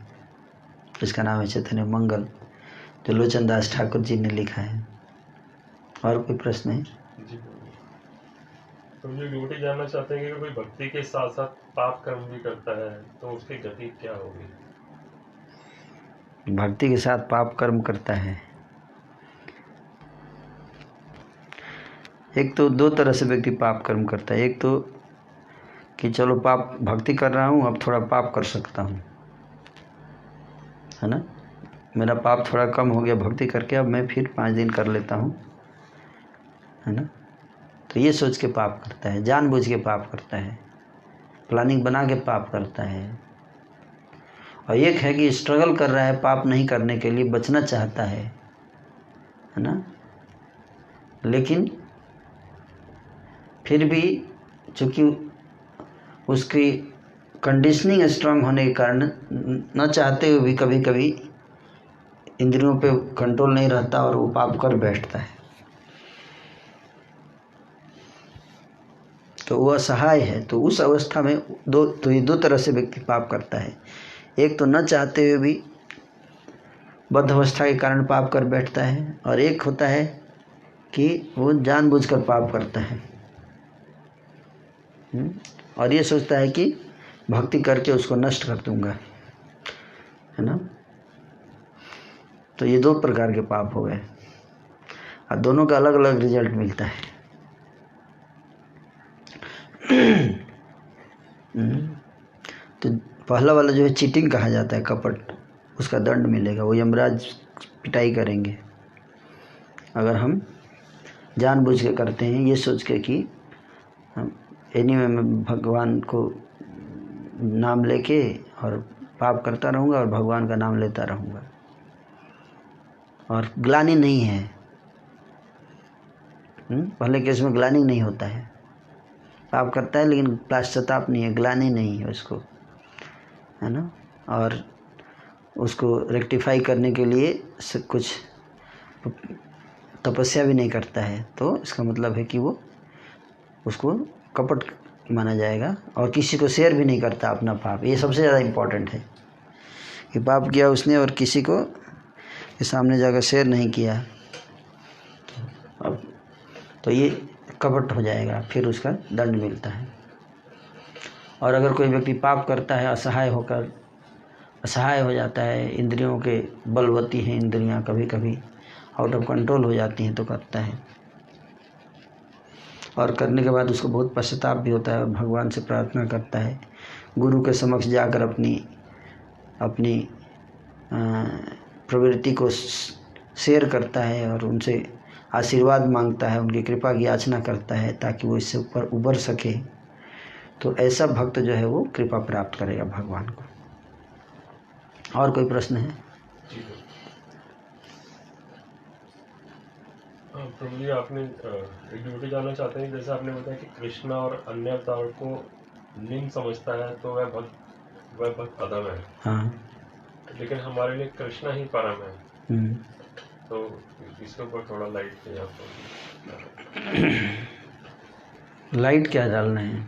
इसका नाम है चैतन्य मंगल, जो लोचनदास ठाकुर जी ने लिखा है। और कोई प्रश्न है? जी तो मुझे ड्यूटी जानना चाहते हैं कि कोई भक्ति के साथ साथ पाप कर्म भी करता है तो उसकी गति क्या होगी? भक्ति के साथ पाप कर्म करता है, एक तो दो तरह से व्यक्ति पाप कर्म करता है। एक तो कि चलो पाप भक्ति कर रहा हूँ, अब थोड़ा पाप कर सकता हूँ, है ना, मेरा पाप थोड़ा कम हो गया भक्ति करके, अब मैं फिर 5 दिन कर लेता हूँ, है ना। तो ये सोच के पाप करता है, जानबूझ के पाप करता है, प्लानिंग बना के पाप करता है। और एक है कि स्ट्रगल कर रहा है पाप नहीं करने के लिए, बचना चाहता है ना, लेकिन फिर भी चूँकि उसकी कंडीशनिंग स्ट्रांग होने के कारण न चाहते हुए भी कभी कभी इंद्रियों पे कंट्रोल नहीं रहता और वो पाप कर बैठता है। तो वो असहाय है। तो उस अवस्था में ये दो तरह से व्यक्ति पाप करता है। एक तो न चाहते हुए भी बद्ध अवस्था के कारण पाप कर बैठता है, और एक होता है कि वो जानबूझकर पाप करता है और ये सोचता है कि भक्ति करके उसको नष्ट कर दूंगा, है ना। तो ये 2 प्रकार के पाप हो गए और दोनों का अलग अलग रिजल्ट मिलता है। तो पहला वाला जो है चीटिंग कहा जाता है, कपट, उसका दंड मिलेगा, वो यमराज पिटाई करेंगे अगर हम जानबूझ के करते हैं ये सोच के कि एनीवे मैं भगवान को नाम लेके और पाप करता रहूँगा और भगवान का नाम लेता रहूँगा, और ग्लानि नहीं है। पहले केस में ग्लानि नहीं होता है, पाप करता है लेकिन पश्चाताप नहीं है, ग्लानि नहीं है उसको, है ना। और उसको रेक्टिफाई करने के लिए कुछ तपस्या भी नहीं करता है, तो इसका मतलब है कि वो उसको कपट माना जाएगा। और किसी को शेयर भी नहीं करता अपना पाप, ये सबसे ज़्यादा इम्पोर्टेंट है कि पाप किया उसने और किसी को के सामने जाकर शेयर नहीं किया, अब तो ये कपट हो जाएगा, फिर उसका दंड मिलता है। और अगर कोई व्यक्ति पाप करता है असहाय हो जाता है, इंद्रियों के बलवती हैं इंद्रियां, कभी कभी आउट ऑफ कंट्रोल हो जाती हैं, तो करता है। और करने के बाद उसको बहुत पश्चाताप भी होता है और भगवान से प्रार्थना करता है, गुरु के समक्ष जाकर अपनी प्रवृत्ति को शेयर करता है और उनसे आशीर्वाद मांगता है, उनकी कृपा की याचना करता है ताकि वो इससे ऊपर उबर सके। तो ऐसा भक्त जो है वो कृपा प्राप्त करेगा भगवान को। और कोई प्रश्न है? प्रभु जी, आपने एक ड्यूटी जानना चाहते हैं, जैसे आपने बताया कि कृष्णा और अन्य अवतार को निम्न समझता है तो वह भक्त अधम है। हाँ, लेकिन हमारे लिए कृष्णा ही परम है। तो इसके ऊपर थोड़ा लाइट चाहिए आपको। लाइट क्या डालना है?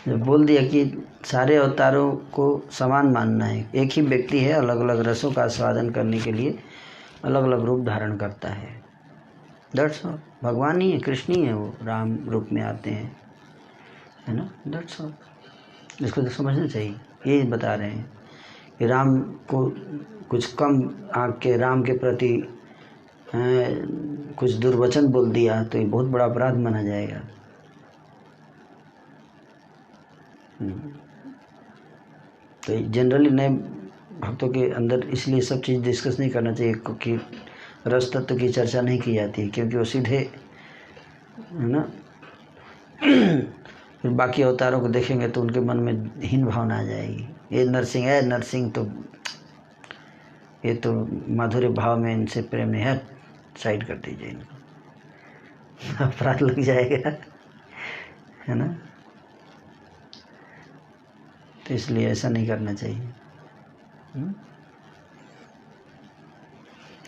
जब बोल दिया कि सारे अवतारों को समान मानना है, एक ही व्यक्ति है, अलग अलग रसों का आस्वादन करने के लिए अलग अलग रूप धारण करता है। That's all. भगवान ही है, कृष्ण ही है, वो राम रूप में आते हैं, है ना। That's all. इसको तो समझना चाहिए। ये बता रहे हैं कि राम को कुछ कम आँख के राम के प्रति कुछ दुर्वचन बोल दिया तो ये बहुत बड़ा अपराध माना जाएगा। तो जनरली नए भक्तों के अंदर इसलिए सब चीज़ डिस्कस नहीं करना चाहिए क्योंकि रस तत्व की चर्चा नहीं की जाती है, क्योंकि वो सीधे, है ना, फिर बाकी अवतारों को देखेंगे तो उनके मन में हीन भावना आ जाएगी। ये नरसिंह है, नरसिंह तो ये तो माधुर्य भाव में इनसे प्रेम नहीं है, साइड कर दीजिए इनको, अपराध लग जाएगा, है ना। तो इसलिए ऐसा नहीं करना चाहिए।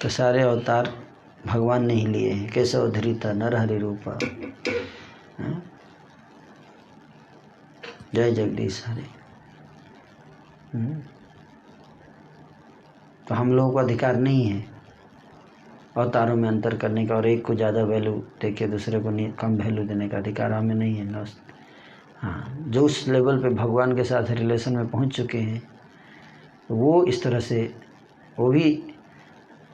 तो सारे अवतार भगवान ने ही लिए हैं। केशव धृता नरहरि रूपा, जय जगदीश हरे। तो हम लोगों को अधिकार नहीं है अवतारों में अंतर करने का और एक को ज़्यादा वैल्यू देके दूसरे को कम वैल्यू देने का अधिकार हमें नहीं है। न, हाँ, जो उस लेवल पे भगवान के साथ रिलेशन में पहुंच चुके हैं वो इस तरह से वो भी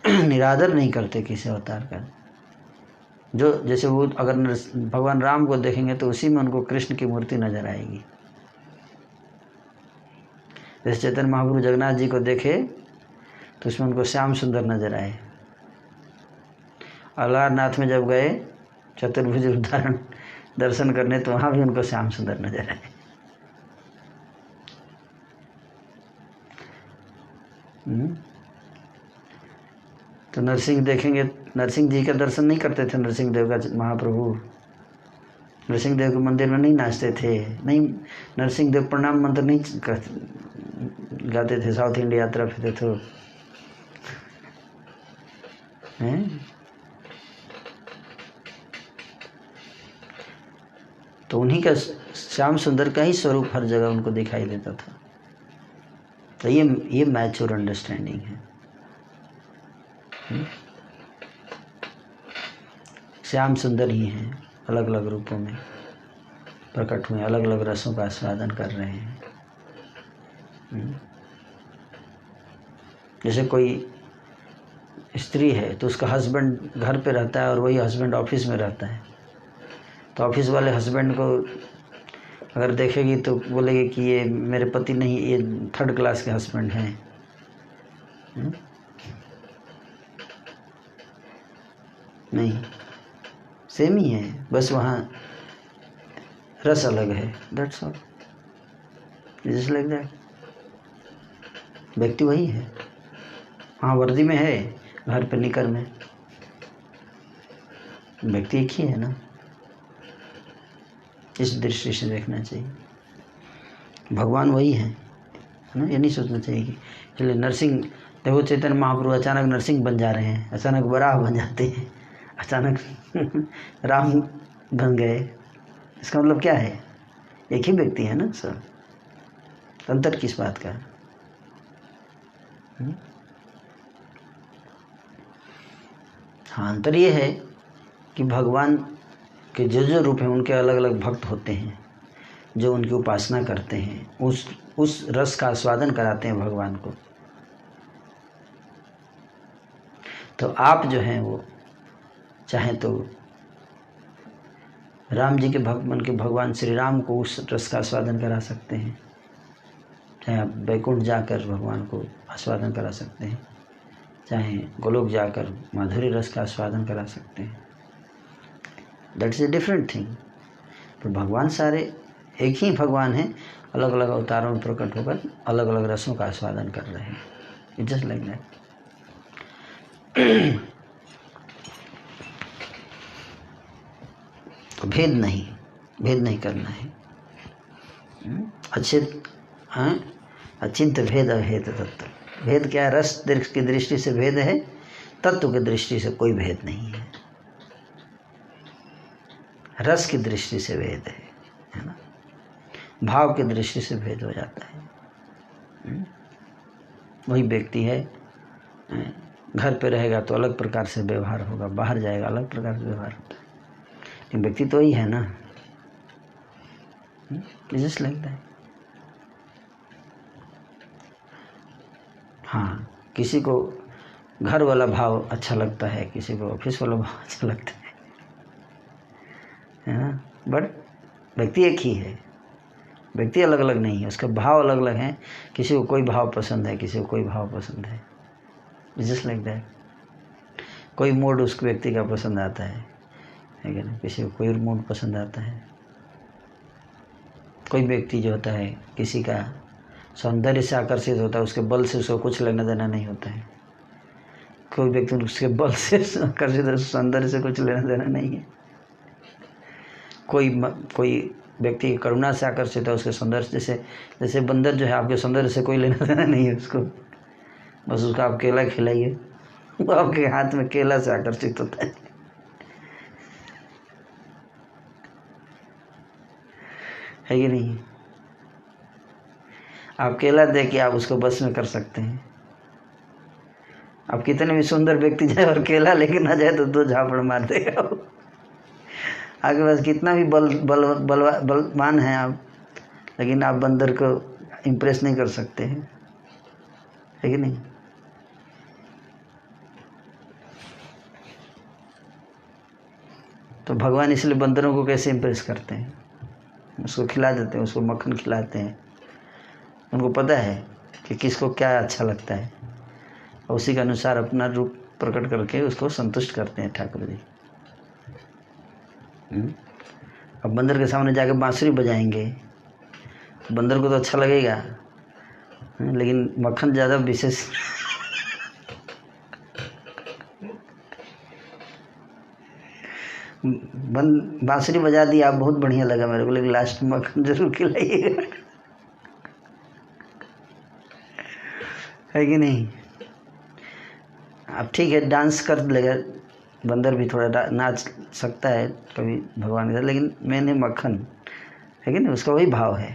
निरादर नहीं करते किसी अवतार का। जो जैसे वो अगर भगवान राम को देखेंगे तो उसी में उनको कृष्ण की मूर्ति नजर आएगी। जैसे चैतन्य महाप्रभु जगन्नाथ जी को देखे तो उसमें उनको श्याम सुंदर नजर आए। अलारनाथ में जब गए चतुर्भुज उदाहरण दर्शन करने तो वहाँ भी उनको श्याम सुंदर नजर आए। तो नरसिंह देखेंगे, नरसिंह जी का दर्शन नहीं करते थे नरसिंह देव का महाप्रभु, नरसिंह देव के मंदिर में नहीं नाचते थे, नहीं नरसिंह देव प्रणाम मंत्र नहीं गाते थे, साउथ इंडिया तरफ थे तो हैं। तो उन्हीं का श्याम सुंदर का ही स्वरूप हर जगह उनको दिखाई देता था। तो ये मैच्योर अंडरस्टैंडिंग है। श्याम सुंदर ही हैं, अलग अलग रूपों में प्रकट हुए, अलग अलग रसों का आस्वादन कर रहे हैं। जैसे कोई स्त्री है तो उसका हस्बैंड घर पे रहता है और वही हस्बैंड ऑफिस में रहता है, तो ऑफिस वाले हस्बैंड को अगर देखेगी तो बोलेगी कि ये मेरे पति नहीं, ये थर्ड क्लास के हस्बैंड हैं। नहीं, सेम ही है, बस वहाँ रस अलग है। That's all, just like that. व्यक्ति वही है, हाँ वर्दी में है, घर पे निकर में, व्यक्ति एक ही है ना। इस दृष्टि से देखना चाहिए, भगवान वही है ना। ये नहीं सोचना चाहिए कि चलिए नरसिंह, देखो चैतन्य महाप्रभु अचानक नरसिंह बन जा रहे हैं, अचानक वराह बन जाते हैं, अचानक राम बन गए। इसका मतलब क्या है? एक ही व्यक्ति है ना सर, अंतर किस बात का? हाँ, अंतर ये है कि भगवान के जो रूप हैं उनके अलग अलग भक्त होते हैं जो उनकी उपासना करते हैं, उस रस का आस्वादन कराते हैं भगवान को। तो आप जो हैं वो चाहे तो राम जी के भक्त बन के भगवान श्री राम को उस रस का आस्वादन करा सकते हैं, चाहे आप वैकुंठ जाकर भगवान को आस्वादन करा सकते हैं, चाहे गोलोक जाकर माधुरी रस का आस्वादन करा सकते हैं। That is a different thing. पर भगवान सारे एक ही भगवान हैं, अलग अलग अवतारों में प्रकट होकर अलग अलग रसों का आस्वादन कर रहे हैं। It's just like that. तो भेद नहीं करना है। अचिंत भेद अभेद तत्व। भेद क्या है? रस की दृष्टि से भेद है, तत्व की दृष्टि से कोई भेद नहीं है। रस की दृष्टि से भेद है ना, भाव की दृष्टि से भेद हो जाता है। वही व्यक्ति है, घर पे रहेगा तो अलग प्रकार से व्यवहार होगा, बाहर जाएगा अलग प्रकार से व्यवहार होता है, लेकिन व्यक्ति तो वही है ना। Just like that. हाँ, किसी को घर वाला भाव अच्छा लगता है, किसी को ऑफिस वाला भाव अच्छा लगता है ना, बट व्यक्ति एक ही है, व्यक्ति अलग अलग नहीं है, उसका भाव अलग अलग है। किसी को कोई भाव पसंद है, किसी को कोई भाव पसंद है। Just like that. कोई मूड उस व्यक्ति का पसंद आता है कि ना, किसी को कोई मूड पसंद आता है। कोई व्यक्ति जो होता है किसी का सौंदर्य से आकर्षित होता है, उसके बल से उसको कुछ लेना देना नहीं होता है। कोई व्यक्ति उसके बल से आकर्षित है, सौंदर्य से कुछ लेना देना नहीं है। कोई व्यक्ति करुणा से आकर्षित है, उसके सौंदर्य जैसे बंदर जो है, आपके सौंदर्य से कोई लेना देना नहीं है उसको, बस उसका आप केला खिलाइए, वो आपके हाथ में केला से आकर्षित होता है कि नहीं? आप केला दे के आप उसको बस में कर सकते हैं। आप कितने भी सुंदर व्यक्ति जाए और केला लेके ना जाए तो दो झापड़ मार देगा वो। आपके पास कितना भी बलवान है आप, लेकिन आप बंदर को इम्प्रेस नहीं कर सकते हैं, है कि नहीं? तो भगवान इसलिए बंदरों को कैसे इम्प्रेस करते हैं? उसको खिला देते हैं, उसको मक्खन खिलाते हैं। उनको पता है कि किसको क्या अच्छा लगता है, और उसी के अनुसार अपना रूप प्रकट करके उसको संतुष्ट करते हैं ठाकुर जी। अब बंदर के सामने जाके बांसुरी बजाएंगे तो बंदर को तो अच्छा लगेगा, लेकिन मक्खन ज़्यादा विशेष बांसुरी बजा दी आप, बहुत बढ़िया लगा मेरे को, लेकिन लास्ट में मक्खन जरूर खिलाइएगा, है कि नहीं? अब ठीक है, डांस कर लेगा बंदर भी, थोड़ा नाच सकता है कभी भगवान के साथ, लेकिन मैंने मक्खन, है कि नहीं? उसका वही भाव है,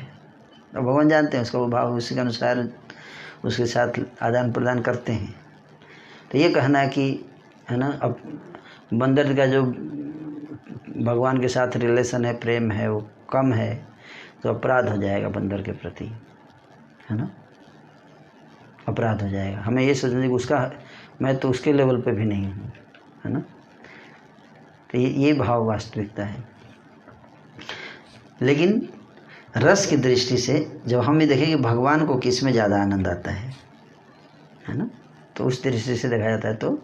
और भगवान जानते हैं उसका वो भाव, उसी के अनुसार उसके साथ आदान प्रदान करते हैं। तो ये कहना है कि, है ना, अब बंदर का जो भगवान के साथ रिलेशन है, प्रेम है, वो कम है, तो अपराध हो जाएगा बंदर के प्रति, है ना, अपराध हो जाएगा। हमें ये सोचना कि उसका, मैं तो उसके लेवल पे भी नहीं हूँ, है ना। तो ये भाव वास्तविकता है। लेकिन रस की दृष्टि से जब हम ये देखें कि भगवान को किस में ज़्यादा आनंद आता है ना, तो उस दृष्टि से देखा जाता है तो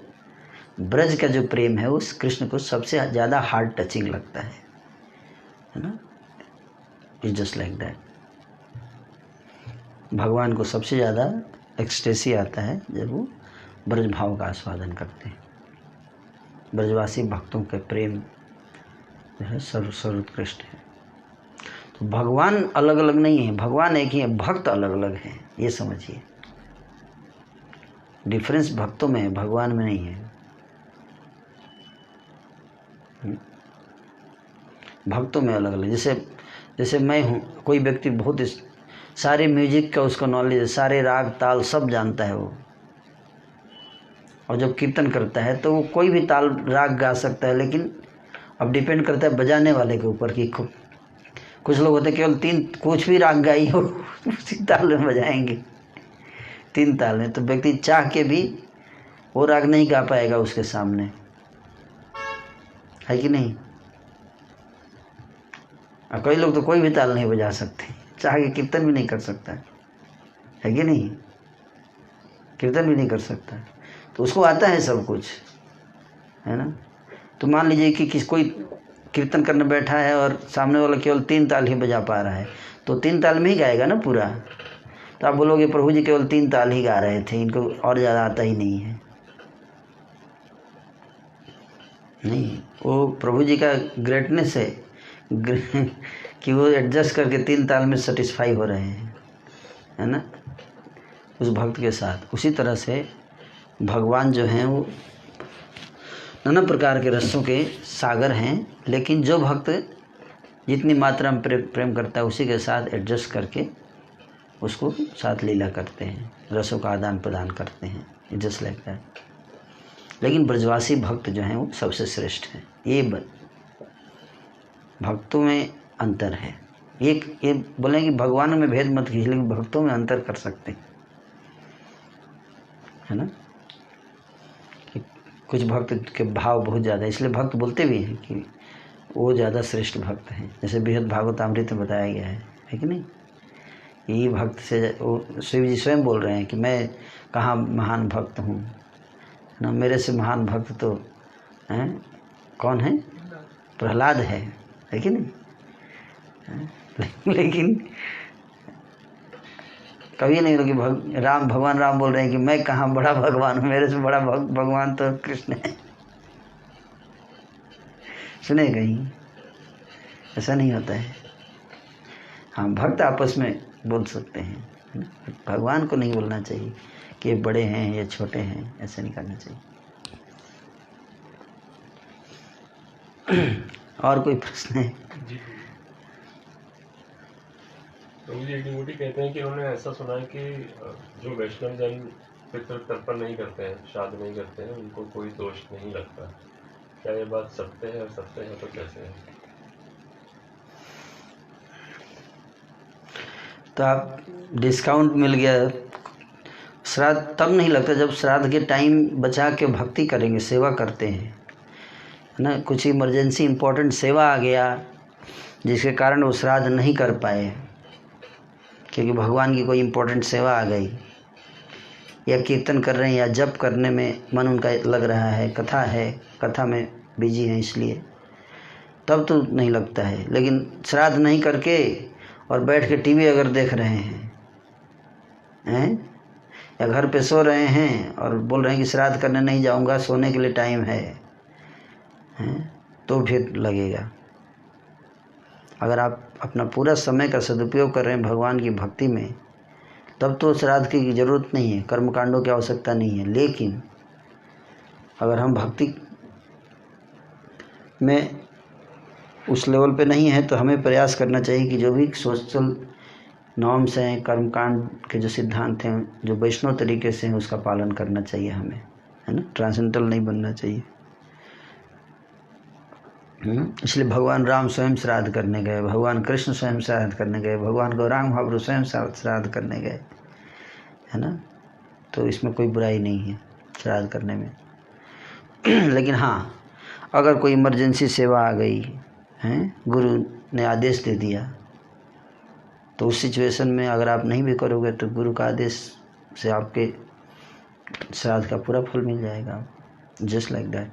ब्रज का जो प्रेम है उस कृष्ण को सबसे ज़्यादा हार्ट टचिंग लगता है ना। It's just like that. भगवान को सबसे ज़्यादा एक्सटेसी आता है जब वो ब्रज भाव का आस्वादन करते हैं। ब्रजवासी भक्तों के प्रेम जो है सर्वोत्कृष्ट है। तो भगवान अलग अलग नहीं है, भगवान एक ही है, भक्त अलग अलग हैं, ये समझिए। डिफरेंस भक्तों में है, भगवान में नहीं है। भक्तों में अलग अलग, जैसे मैं हूँ, कोई व्यक्ति बहुत सारे म्यूजिक का उसको नॉलेज है, सारे राग ताल सब जानता है वो, और जब कीर्तन करता है तो वो कोई भी ताल राग गा सकता है, लेकिन अब डिपेंड करता है बजाने वाले के ऊपर कि कुछ लोग होते हैं केवल 3 कुछ भी राग गाई हो उसी ताल में बजाएंगे, 3 ताल में, तो व्यक्ति चाह के भी वो राग नहीं गा पाएगा उसके सामने, है कि नहीं। और कई लोग तो कोई भी ताल नहीं बजा सकते, चाह के कीर्तन भी नहीं कर सकता है कि नहीं, कीर्तन भी नहीं कर सकता, तो उसको आता है सब कुछ, है ना। तो मान लीजिए कि कोई कीर्तन करने बैठा है और सामने वाला केवल 3 ताल ही बजा पा रहा है, तो 3 ताल में ही गाएगा ना पूरा। तो आप बोलोगे प्रभु जी केवल 3 ताल ही गा रहे थे, इनको और ज़्यादा आता ही नहीं है। नहीं, वो प्रभु जी का ग्रेटनेस है कि वो एडजस्ट करके 3 ताल में सेटिस्फाई हो रहे हैं, है ना, उस भक्त के साथ। उसी तरह से भगवान जो हैं वो नाना प्रकार के रसों के सागर हैं, लेकिन जो भक्त जितनी मात्रा में प्रेम करता है उसी के साथ एडजस्ट करके उसको साथ लीला करते हैं, रसों का आदान प्रदान करते हैं, जस्ट लाइक दैट। लेकिन ब्रजवासी भक्त जो हैं वो सबसे श्रेष्ठ हैं। ये भक्तों में अंतर है। ये बोलें कि भगवानों में भेद मत कीजिए, लेकिन भक्तों में अंतर कर सकते हैं, है ना। कि कुछ भक्त के भाव बहुत ज़्यादा, इसलिए भक्त बोलते भी हैं कि वो ज़्यादा श्रेष्ठ भक्त हैं। जैसे बृहद भागवतामृत में बताया गया है कि नहीं। यही भक्त से वो शिव जी स्वयं बोल रहे हैं कि मैं कहाँ महान भक्त हूँ ना, मेरे से महान भक्त तो हैं, कौन है, प्रहलाद है कि नहीं। लेकिन कभी नहीं कि भगवान राम बोल रहे हैं कि मैं कहाँ बड़ा भगवान हूँ, मेरे से बड़ा भगवान तो कृष्ण है। सुने कहीं, ऐसा नहीं होता है। हाँ, भक्त आपस में बोल सकते हैं, भगवान को नहीं बोलना चाहिए कि ये बड़े हैं या छोटे हैं, ऐसा नहीं करना चाहिए। और कोई प्रश्न है? तो मुझे एक डिवोटी कहते हैं कि उन्होंने ऐसा सुना है कि जो वैष्णव जन पितृ तर्पण नहीं करते हैं, श्राद्ध नहीं करते हैं, उनको कोई दोष नहीं लगता। क्या ये बात सत्य है? और सत्य है तो कैसे है? तो आप डिस्काउंट मिल गया। श्राद्ध तब नहीं लगता जब श्राद्ध के टाइम बचा के भक्ति करेंगे, सेवा करते हैं, है ना। कुछ इमरजेंसी इम्पोर्टेंट सेवा आ गया जिसके कारण वो श्राद्ध नहीं कर पाए, क्योंकि भगवान की कोई इम्पोर्टेंट सेवा आ गई, या कीर्तन कर रहे हैं या जप करने में मन उनका लग रहा है, कथा है, कथा में बिजी है, इसलिए तब तो नहीं लगता है। लेकिन श्राद्ध नहीं करके और बैठ के टीवी अगर देख रहे हैं या घर पे सो रहे हैं और बोल रहे हैं कि श्राद्ध करने नहीं जाऊंगा, सोने के लिए टाइम है, तो फिर लगेगा। अगर आप अपना पूरा समय का सदुपयोग कर रहे हैं भगवान की भक्ति में, तब तो श्राद्ध की ज़रूरत नहीं है, कर्मकांडों की आवश्यकता नहीं है। लेकिन अगर हम भक्ति में उस लेवल पे नहीं है तो हमें प्रयास करना चाहिए कि जो भी सोशल नॉर्म्स हैं, कर्मकांड के जो सिद्धांत हैं, जो वैष्णव तरीके से हैं, उसका पालन करना चाहिए हमें, है ना। ट्रांसेंडेंटल नहीं बनना चाहिए। इसलिए भगवान राम स्वयं श्राद्ध करने गए, भगवान कृष्ण स्वयं श्राद्ध करने गए, भगवान गौरांग महाप्रभु स्वयं श्राद्ध करने गए, है ना। तो इसमें कोई बुराई नहीं है श्राद्ध करने में। लेकिन हाँ, अगर कोई इमरजेंसी सेवा आ गई है, गुरु ने आदेश दे दिया, तो उस सिचुएशन में अगर आप नहीं भी करोगे तो गुरु का आदेश से आपके श्राद्ध का पूरा फल मिल जाएगा, जस्ट लाइक दैट।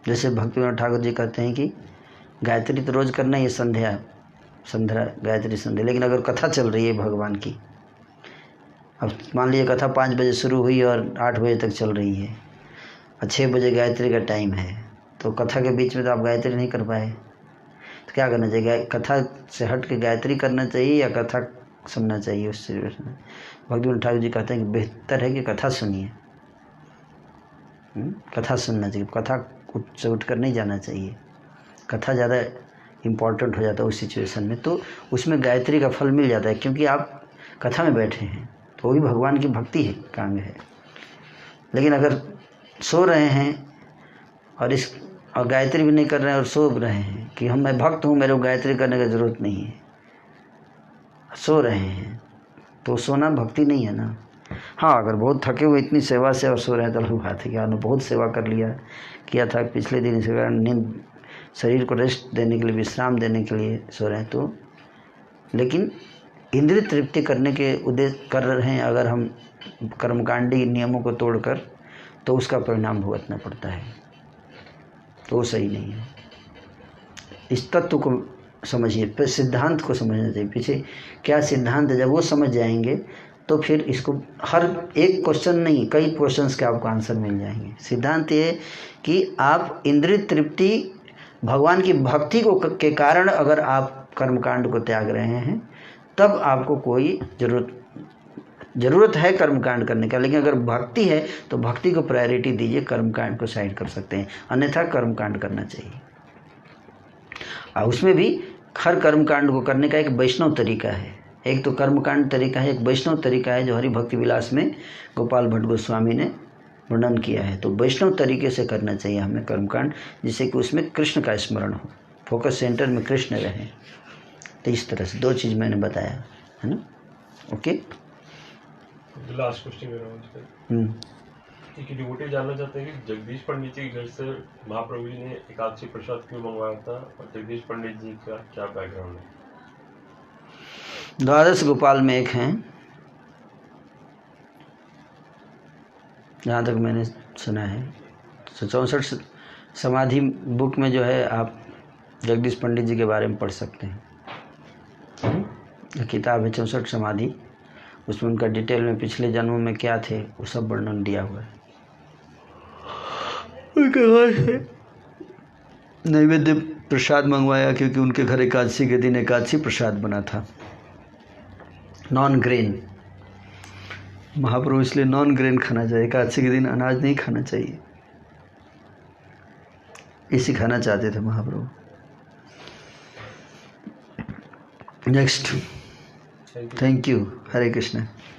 जैसे भक्तिविनोद ठाकुर जी कहते हैं कि गायत्री तो रोज़ करना ही है, संध्या गायत्री संध्या। लेकिन अगर कथा चल रही है भगवान की, अब मान लीजिए कथा 5 बजे शुरू हुई और 8 बजे तक चल रही है और 6 बजे गायत्री का टाइम है, तो कथा के बीच में तो आप गायत्री नहीं कर पाए, तो क्या करना चाहिए? कथा से हट के गायत्री करना चाहिए या कथा सुनना चाहिए? उस सिचुएशन में भक्तिविनोद ठाकुर जी कहते हैं कि बेहतर है कि कथा सुनिए, कथा सुनना चाहिए, कथा से उठ कर नहीं जाना चाहिए। कथा ज़्यादा इम्पोर्टेंट हो जाता है उस सिचुएशन में, तो उसमें गायत्री का फल मिल जाता है, क्योंकि आप कथा में बैठे हैं, तो वो भी भगवान की भक्ति है, कांग है। लेकिन अगर सो रहे हैं और गायत्री भी नहीं कर रहे हैं और सो रहे हैं कि मैं भक्त हूँ, मेरे को गायत्री करने की ज़रूरत नहीं है, सो रहे हैं, तो सोना भक्ति नहीं है ना। हाँ, अगर बहुत थके हुए इतनी सेवा से और सो रहे हैं तो अलग बात है कि आपने बहुत सेवा किया था पिछले दिन, इसके कारण नींद शरीर को रेस्ट देने के लिए, विश्राम देने के लिए सो रहे हैं, तो लेकिन इंद्रिय तृप्ति करने के उद्देश्य कर रहे हैं अगर हम कर्मकांडी नियमों को तोड़कर, तो उसका परिणाम भुगतना पड़ता है, तो वो सही नहीं है। इस तत्व को समझिए, फिर सिद्धांत को समझना चाहिए, पीछे क्या सिद्धांत है। जब वो समझ जाएंगे तो फिर इसको हर एक क्वेश्चन नहीं, कई क्वेश्चंस के आपको आंसर मिल जाएंगे। सिद्धांत ये कि आप इंद्रिय तृप्ति, भगवान की भक्ति को के कारण अगर आप कर्मकांड को त्याग रहे हैं, तब आपको कोई ज़रूरत है कर्मकांड करने का। लेकिन अगर भक्ति है तो भक्ति को प्रायोरिटी दीजिए, कर्मकांड को साइड कर सकते हैं, अन्यथा कर्मकांड करना चाहिए। और उसमें भी हर कर्मकांड को करने का एक वैष्णव तरीका है। एक तो कर्मकांड तरीका है, एक वैष्णव तरीका है जो हरि भक्ति विलास में गोपाल भट्ट गोस्वामी ने वर्णन किया है। तो वैष्णव तरीके से करना चाहिए हमें कर्मकांड, जिससे कि उसमें कृष्ण का स्मरण हो, फोकस सेंटर में कृष्ण रहे। तो इस तरह से 2 चीज़ मैंने बताया है ना। ओके, लास्ट क्वेश्चन मेरा कि डिवोटी जानना चाहते हैं कि जगदीश पंडित जी के घर से महाप्रभु जी ने एकादशी प्रसाद क्यों मंगवाया था, और जगदीश पंडित जी का क्या बैकग्राउंड है। द्वादश गोपाल में एक हैं, जहाँ तक मैंने सुना है। 64 समाधि बुक में जो है आप जगदीश पंडित जी के बारे में पढ़ सकते हैं। किताब है 64 समाधि, उसमें उनका डिटेल में पिछले जन्मों में क्या थे वो सब वर्णन दिया हुआ है। उनके घर से नैवेद्य प्रसाद मंगवाया क्योंकि उनके घर एकादशी के दिन एकादशी प्रसाद बना था, नॉन ग्रेन। महाप्रभु इसलिए नॉन ग्रेन खाना चाहिए, एकादशी के दिन अनाज नहीं खाना चाहिए, ये सिखाना चाहते थे Mahaprabhu. Next, thank you. Hare Krishna.